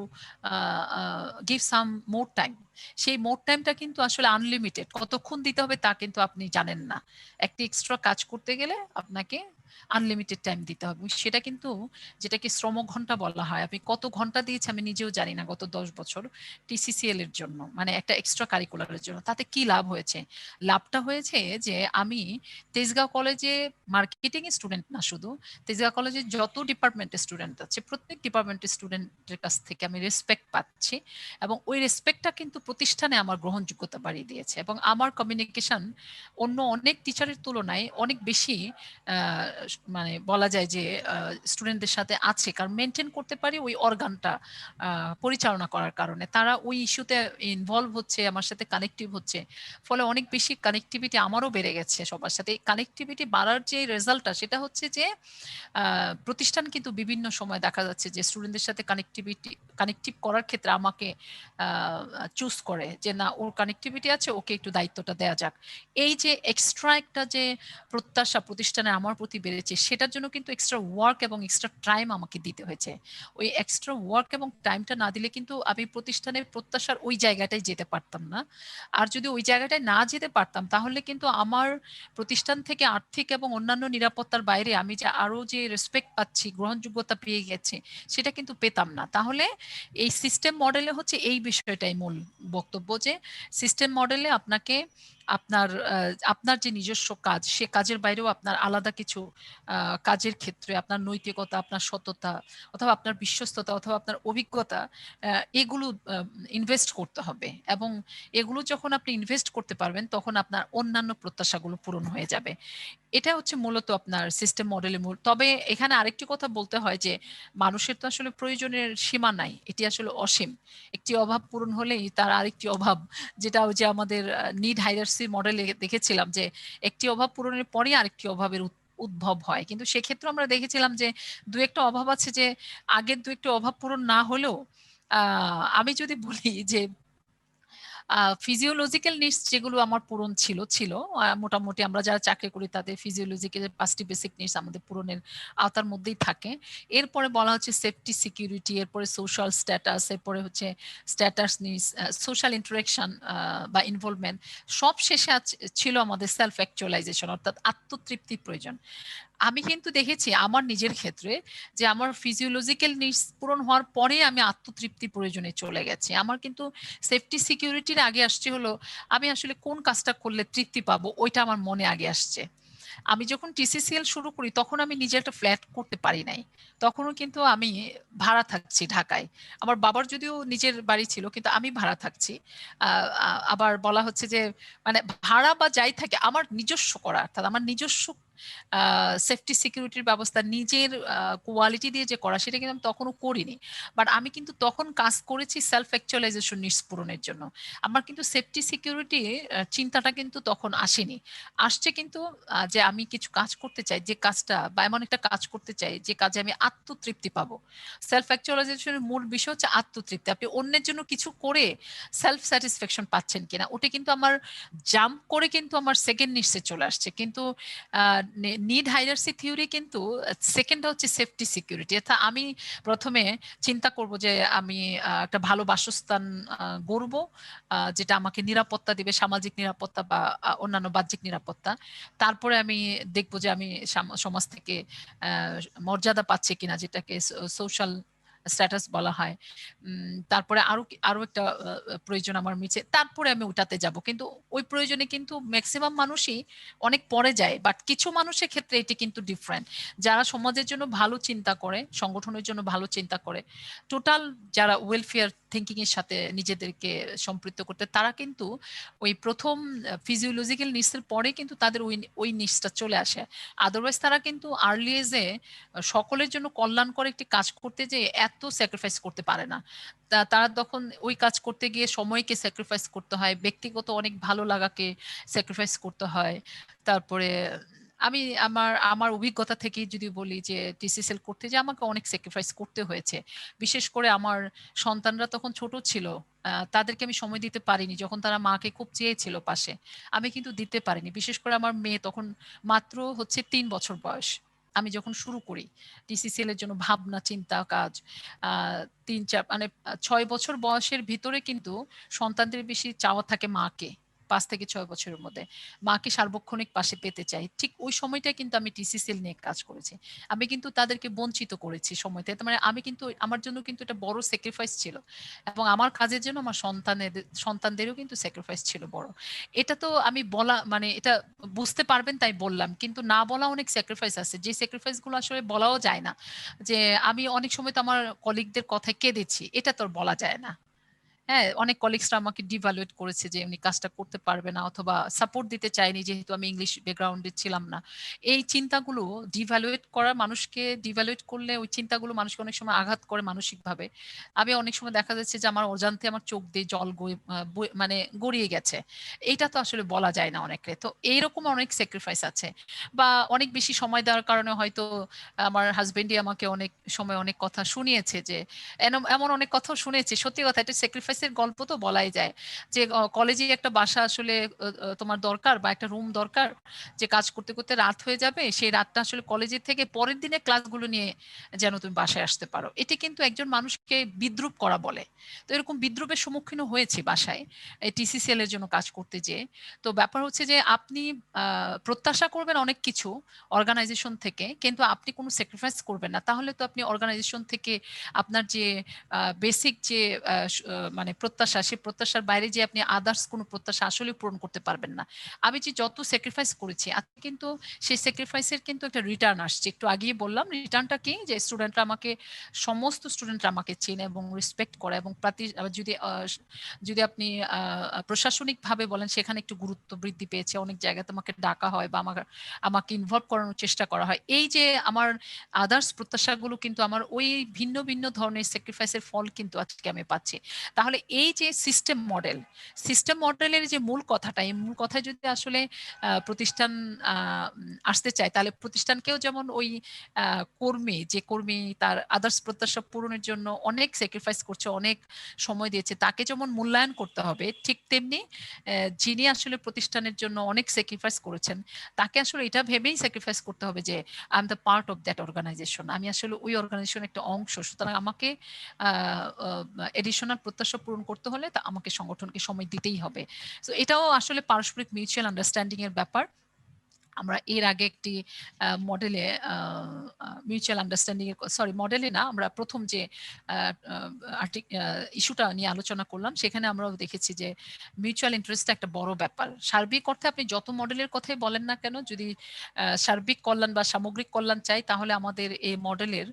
give some more time। সেই মোর টাইমটা কিন্তু আসলে আনলিমিটেড, কতক্ষণ দিতে হবে তা কিন্তু আপনি জানেন না। একটি এক্সট্রা কাজ করতে গেলে আপনাকে আনলিমিটেড টাইম দিতে হবে। সেটা কিন্তু যেটাকে শ্রম ঘন্টা বলা হয়, আপনি কত ঘন্টা দিয়েছি আমি নিজেও জানি না গত 10 বছর টিসিসিএল এর জন্য, মানে একটা এক্সট্রা কারিকুলারের জন্য। তাতে কি লাভ হয়েছে? লাভটা হয়েছে যে আমি তেজগাঁও কলেজে মার্কেটিং এর স্টুডেন্ট না শুধু, তেজগাঁও কলেজে যত ডিপার্টমেন্টের স্টুডেন্ট আছে প্রত্যেক ডিপার্টমেন্টের স্টুডেন্টের কাছ থেকে আমি রেসপেক্ট পাচ্ছি। এবং ওই রেসপেক্টটা কিন্তু প্রতিষ্ঠানে আমার গ্রহণযোগ্যতা বাড়িয়ে দিয়েছে। এবং আমার কমিউনিকেশন অন্য অনেক টিচারের তুলনায় অনেক বেশি মানে বলা যায় যে স্টুডেন্টদের সাথে আছে, কারণ মেনটেন করতে পারি ওই অর্গানটা পরিচালনা করার কারণে। তারা ওই ইস্যুতে ইনভলভ হচ্ছে, আমার সাথে কানেক্টিভ হচ্ছে, ফলে অনেক বেশি কানেক্টিভিটি আমারও বেড়ে গেছে সবার সাথে। এই কানেক্টিভিটি বাড়ার যে রেজাল্টটা সেটা হচ্ছে যে প্রতিষ্ঠান কিন্তু বিভিন্ন সময় দেখা যাচ্ছে যে স্টুডেন্টদের সাথে কানেক্টিভ করার ক্ষেত্রে আমাকে চুজ করে যে না, ওর কানেক্টিভিটি আছে, ওকে একটু দায়িত্বটা দেয়া যাক। এই যে এক্সট্রা একটা যে প্রত্যাশা প্রতিষ্ঠানে আমার প্রতি বেড়েছে, সেটার জন্য কিন্তু এক্সট্রা ওয়ার্ক এবং এক্সট্রা টাইম আমাকে দিতে হয়েছে। ওই এক্সট্রা ওয়ার্ক এবং টাইমটা না দিলে কিন্তু আমি প্রতিষ্ঠানের প্রত্যাশার ওই জায়গাটায় যেতে পারতাম না। আর যদি ওই জায়গাটায় না যেতে পারতাম তাহলে কিন্তু আমার প্রতিষ্ঠান থেকে আর্থিক এবং অন্যান্য নিরাপত্তার বাইরে আমি যে আরো যে রেসপেক্ট পাচ্ছি, গ্রহণযোগ্যতা পেয়ে গেছে, সেটা কিন্তু পেতাম না। তাহলে এই সিস্টেম মডেলে হচ্ছে এই বিষয়টাই মূল বক্তব্য, যে সিস্টেম মডেলে আপনাকে আপনার যে নিজস্ব কাজ, সে কাজের বাইরেও আপনার আলাদা কিছু কাজের ক্ষেত্রে আপনার নৈতিকতা, আপনার সততা, অথবা আপনার বিশ্বস্ততা, অথবা আপনার অভিজ্ঞতা, এগুলো ইনভেস্ট করতে হবে। এবং এগুলো যখন আপনি ইনভেস্ট করতে পারবেন তখন আপনার অন্যান্য প্রত্যাশাগুলো পূরণ হয়ে যাবে। এটা হচ্ছে মূলত আপনার সিস্টেম মডেলের মূল। তবে এখানে আরেকটি কথা বলতে হয় যে মানুষের তো আসলে প্রয়োজনের সীমা নাই, এটি আসলে অসীম। একটি অভাব পূরণ হলেই তার আরেকটি অভাব, যেটা ওই যে আমাদের নিড হাইরার্সি মডেলে দেখেছিলাম যে একটি অভাব পূরণের পরে আরেকটি অভাবের উদ্ভব হয়। কিন্তু সেক্ষেত্রে আমরা দেখেছিলাম যে দু একটা অভাব আছে যে আগের দু একটা অভাব পূরণ না হলেও আমি যদি বলি যে ফিজিওলজিক্যাল নিডস যেগুলো আমার পূরণ ছিল মোটামুটি আমরা যারা চাকরি করি তাদের ফিজিওলজিক্যাল 5টি বেসিক নিডস আমাদের পূরণের আওতার মধ্যেই থাকে। এরপরে বলা হচ্ছে সেফটি, সিকিউরিটি, এরপরে সোশ্যাল স্ট্যাটাস, এরপরে হচ্ছে স্ট্যাটাস নিডস, সোশ্যাল ইন্টারেকশন বা ইনভলভমেন্ট। সব শেষে ছিল আমাদের সেলফ অ্যাকচুয়ালাইজেশন, অর্থাৎ আত্মতৃপ্তির প্রয়োজন। আমি কিন্তু দেখেছি আমার নিজের ক্ষেত্রে যে আমার ফিজিওলজিক্যাল নিডস পূরণ হওয়ার পরে আমি আত্মতৃপ্তি প্রয়োজনে চলে গেছি। আমার কিন্তু সেফটি সিকিউরিটির আগে আসছে হলো আমি আসলে কোন কাজটা করলে তৃপ্তি পাবো, ওইটা আমার মনে আগে আসছে। আমি যখন টিসিসিএল শুরু করি তখন আমি নিজে একটা ফ্ল্যাট করতে পারি নাই, তখনও কিন্তু আমি ভাড়া থাকছি ঢাকায়। আমার বাবার যদিও নিজের বাড়ি ছিল, কিন্তু আমি ভাড়া থাকছি। আবার বলা হচ্ছে যে মানে ভাড়া বা যাই থাকে আমার নিজস্ব করা, অর্থাৎ আমার নিজস্ব সেফটি সিকিউরিটির ব্যবস্থা নিজের কোয়ালিটি দিয়ে যে করা, সেটা কিন্তু আমি তখনও করিনি। বাট আমি কিন্তু তখন কাজ করেছি সেলফ অ্যাকচুয়ালাইজেশন নিডস পূরণের জন্য। আমার কিন্তু সেফটি সিকিউরিটি চিন্তাটা কিন্তু তখন আসেনি। আসছে কিন্তু যে আমি কিছু কাজ করতে চাই, যে কাজটা বা এমন একটা কাজ করতে চাই যে কাজে আমি আত্মতৃপ্তি পাবো। সেলফ অ্যাকচুয়ালাইজেশনের মূল বিষয় হচ্ছে আত্মতৃপ্তি। আপনি অন্যের জন্য কিছু করে সেলফ স্যাটিসফ্যাকশন পাচ্ছেন কিনা, ওটা কিন্তু আমার জাম্প করে কিন্তু আমার সেকেন্ড নিডসে চলে আসছে। কিন্তু নিড হাইরার্সি থিওরি কিন্তু সেকেন্ডটা হচ্ছে সেফটি সিকিউরিটি, অর্থাৎ আমি প্রথমে চিন্তা করব যে আমি একটা ভালো বাসস্থান গড়ব, যেটা আমাকে নিরাপত্তা দিবে, সামাজিক নিরাপত্তা বা অন্যান্য বাহ্যিক নিরাপত্তা। তারপরে আমি দেখব যে আমি সমাজ থেকে মর্যাদা পাচ্ছি কিনা, যেটাকে সোশ্যাল স্ট্যাটাস বলা হয়। তারপরে আরো একটা প্রয়োজন আমার মিছে, তারপরে আমি ওটাতে যাব। কিন্তু ওই প্রয়োজনে কিন্তু ম্যাক্সিমাম মানুষই অনেক পরে যায়, বাট কিছু মানুষের ক্ষেত্রে এটি কিন্তু ডিফারেন্ট। যারা সমাজের জন্য ভালো চিন্তা করে, সংগঠনের জন্য ভালো চিন্তা করে, টোটাল যারা ওয়েলফেয়ার থিঙ্কিং এর সাথে নিজেদেরকে সম্পৃক্ত করতে, তারা কিন্তু ওই প্রথম ফিজিওলজিক্যাল নিডসের পরে কিন্তু তাদের ওই নিডসটা চলে আসে। আদারওয়াইজ তারা কিন্তু আর্লি এজে সকলের জন্য কল্যাণকর একটি কাজ করতে যে এত স্যাক্রিফাইস করতে পারে না। তারা তখন ওই কাজ করতে গিয়ে সময়কে স্যাক্রিফাইস করতে হয়, ব্যক্তিগত অনেক ভালো লাগাকে স্যাক্রিফাইস করতে হয়। তারপরে আমি আমার আমার অভিজ্ঞতা থেকে যদি বলি যে টিসিসিএল করতে যে আমাকে অনেক স্যাক্রিফাইস করতে হয়েছে। বিশেষ করে আমার সন্তানরা তখন ছোট ছিল, তাদেরকে আমি সময় দিতে পারিনি যখন তারা মাকে খুব চেয়েছিল পাশে। আমি কিন্তু দিতে পারিনি। বিশেষ করে আমার মেয়ে তখন মাত্র হচ্ছে 3 বছর বয়স। আমি যখন শুরু করি টিসিসিএল এর জন্য ভাবনা চিন্তা কাজ, 3-4 মানে 6 বছর বয়সের ভিতরে কিন্তু সন্তানদের বেশি চাওয়া থাকে মাকে। 5 থেকে 6 বছরের মধ্যে মাকে সার্বক্ষণিক পাশে পেতে চাই। ঠিক ওই সময়টা কিন্তু আমি টিসিসিএল নিয়ে কাজ করেছি। আমি কিন্তু তাদেরকে বঞ্চিত করেছি সময়টা। মানে আমি কিন্তু আমার জন্য কিন্তু এটা বড় স্যাক্রিফাইস ছিল, এবং আমার কাজের জন্য আমার সন্তানদেরও কিন্তু স্যাক্রিফাইস ছিল বড়। এটা তো আমি বলা মানে এটা বুঝতে পারবেন তাই বললাম, কিন্তু না বলা অনেক স্যাক্রিফাইস আছে যে স্যাক্রিফাইস গুলো আসলে বলাও যায় না। যে আমি অনেক সময় তো আমার কলিগদের কথায় কেঁদেছি, এটা তো আর বলা যায় না। হ্যাঁ, অনেক কলিগসরা আমাকে ডিভ্যালুয়েট করেছে যে উনি কাজটা করতে পারবে না অথবা সাপোর্ট দিতে চায়নি যেহেতু আমি ইংলিশ ব্যাকগ্রাউন্ডে ছিলাম না। এই চিন্তাগুলো ডিভ্যালুয়েট করা মানুষকে ডিভ্যালুয়েট করলে ওই চিন্তাগুলো মানুষকে অনেক সময় আঘাত করে মানসিকভাবে। আমি অনেক সময় দেখা যাচ্ছে যে আমার অজান্তে আমার চোখ দিয়ে জল মানে গড়িয়ে গেছে। এইটা তো আসলে বলা যায় না অনেকরে। তো এইরকম অনেক স্যাক্রিফাইস আছে। বা অনেক বেশি সময় দেওয়ার কারণে হয়তো আমার হাসব্যান্ডই আমাকে অনেক সময় অনেক কথা শুনিয়েছে যে এমন অনেক কথাও শুনেছি। সত্যি কথা এটা স্যাক্রিফাইসের গল্প তো বলাই যায়। যে কলেজে একটা বাসা আসলে তোমার দরকার বা একটা রুম দরকার, যে কাজ করতে করতে রাত হয়ে যাবে, সেই রাতটা আসলে কলেজে থেকে পরের দিনে ক্লাসগুলো নিয়ে যেন তুমি বাসায় আসতে পারো। এটি কিন্তু একজন মানুষকে বিদ্রূপ করা বলে। তো এরকম বিদ্রূপের সম্মুখীন হয়েছি বাসায় এই টিসিসিএল এর জন্য কাজ করতে যেয়ে। তো ব্যাপার হচ্ছে যে আপনি প্রত্যাশা করবেন অনেক কিছু অর্গানাইজেশন থেকে, কিন্তু আপনি কোনো স্যাক্রিফাইস করবেন না, তাহলে তো আপনি অর্গানাইজেশন থেকে আপনার যে বেসিক যে মানে প্রত্যাশা, সেই প্রত্যাশার বাইরে যে আপনি আদার্স কোনো প্রত্যাশা আসলে পূরণ করতে পারবেন না। আমি যে যত স্যাক্রিফাইস করেছি আজকে কিন্তু সেই স্যাক্রিফাইসের কিন্তু একটা রিটার্ন আসছে। একটু আগেই বললাম রিটার্নটা কি, যে স্টুডেন্টরা আমাকে, সমস্ত স্টুডেন্টরা আমাকে চেনে এবং রেসপেক্ট করে, এবং যদি যদি আপনি প্রশাসনিকভাবে বলেন সেখানে একটু গুরুত্ব বৃদ্ধি পেয়েছে, অনেক জায়গাতে আমাকে ডাকা হয় বা আমাকে ইনভলভ করানোর চেষ্টা করা হয়। এই যে আমার আদার্স প্রত্যাশাগুলো কিন্তু আমার ওই ভিন্ন ভিন্ন ধরনের স্যাক্রিফাইসের ফল কিন্তু আজকে আমি পাচ্ছি। তাহলে এই যে সিস্টেম মডেলের যে মূল কথাটা, এই মূল কথায় যদি আসলে প্রতিষ্ঠান আসতে চায়, তাহলে প্রতিষ্ঠানকেও যেমন ওই যে কর্মী তার আদার্স প্রত্যাশা পূরণের জন্য অনেক স্যাক্রিফাইস করছে, অনেক সময় দিয়েছে, তাকে যেমন মূল্যায়ন করতে হবে, ঠিক তেমনি যিনি আসলে প্রতিষ্ঠানের জন্য অনেক স্যাক্রিফাইস করেছেন তাকে আসলে এটা ভেবেই স্যাক্রিফাইস করতে হবে যে I am the part of that organisation, আমি আসলে ওই অর্গানাইজেশনের একটা অংশ। সুতরাং আমাকে এডিশনাল প্রত্যাশা পূরণ করতে হলে তা আমাকে সংগঠনকে সময় দিতেই হবে। তো এটাও আসলে পারস্পরিক মিউচুয়াল আন্ডারস্ট্যান্ডিং এর ব্যাপার। আমরা এর আগে একটি মডেলে মিউচুয়াল আন্ডারস্ট্যান্ডিং এর, সরি মডেলে না, আমরা প্রথম যে ইস্যুটা নিয়ে আলোচনা করলাম সেখানে আমরাও দেখেছি যে মিউচুয়াল ইন্টারেস্টটা একটা বড় ব্যাপার। সার্বিক অর্থে আপনি যত মডেলের কথাই বলেন না কেন, যদি সার্বিক কল্যাণ বা সামগ্রিক কল্যাণ চাই, তাহলে আমাদের এই মডেলের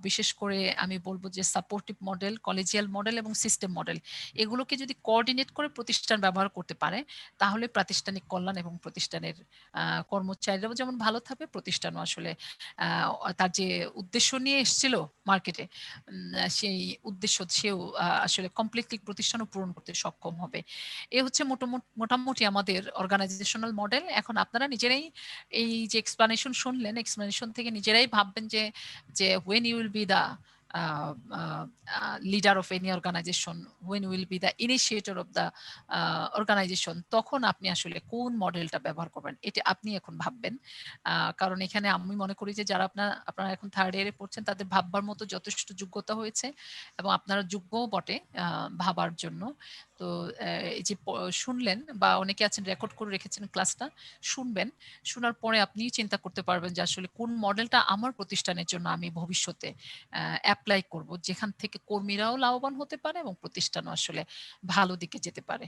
বিশেষ করে আমি বলবো যে সাপোর্টিভ মডেল, কলেজিয়াল মডেল এবং সিস্টেম মডেল, এগুলোকে যদি কোঅর্ডিনেট করে প্রতিষ্ঠান ব্যবহার করতে পারে, তাহলে প্রাতিষ্ঠানিক কল্যাণ এবং প্রতিষ্ঠানের কর্মচারীরাও যেমন ভালো থাকবে, প্রতিষ্ঠানও আসলে তার যে উদ্দেশ্য নিয়ে এসেছিল মার্কেটে, সেই উদ্দেশ্য সেও আসলে কমপ্লিটলি প্রতিষ্ঠানও পূরণ করতে সক্ষম হবে। এ হচ্ছে মোটামুটি আমাদের অর্গানাইজেশনাল মডেল। এখন আপনারা নিজেরাই এই যে এক্সপ্লানেশন শুনলেন, এক্সপ্লানেশন থেকে নিজেরাই ভাববেন যে যে when you will be the uh, uh, leader of any organization, when you will be the initiator of the organization, তখন আপনি আসলে কোন মডেলটা ব্যবহার করবেন এটা আপনি এখন ভাববেন। কারণ এখানে আমি মনে করি যে যারা আপনারা এখন থার্ড ইয়ারে পড়ছেন তাদের ভাববার মতো যথেষ্ট যোগ্যতা হয়েছে এবং আপনারা যোগ্যও বটে ভাবার জন্য। তো এই যে শুনলেন বা অনেকে আছেন রেকর্ড করে রেখেছেন ক্লাসটা, শুনবেন, শোনার পরে আপনিই চিন্তা করতে পারবেন যে আসলে কোন মডেলটা আমার প্রতিষ্ঠানের জন্য আমি ভবিষ্যতে অ্যাপ্লাই করব, যেখান থেকে কর্মীরাও লাভবান হতে পারে এবং প্রতিষ্ঠানও আসলে ভালো দিকে যেতে পারে।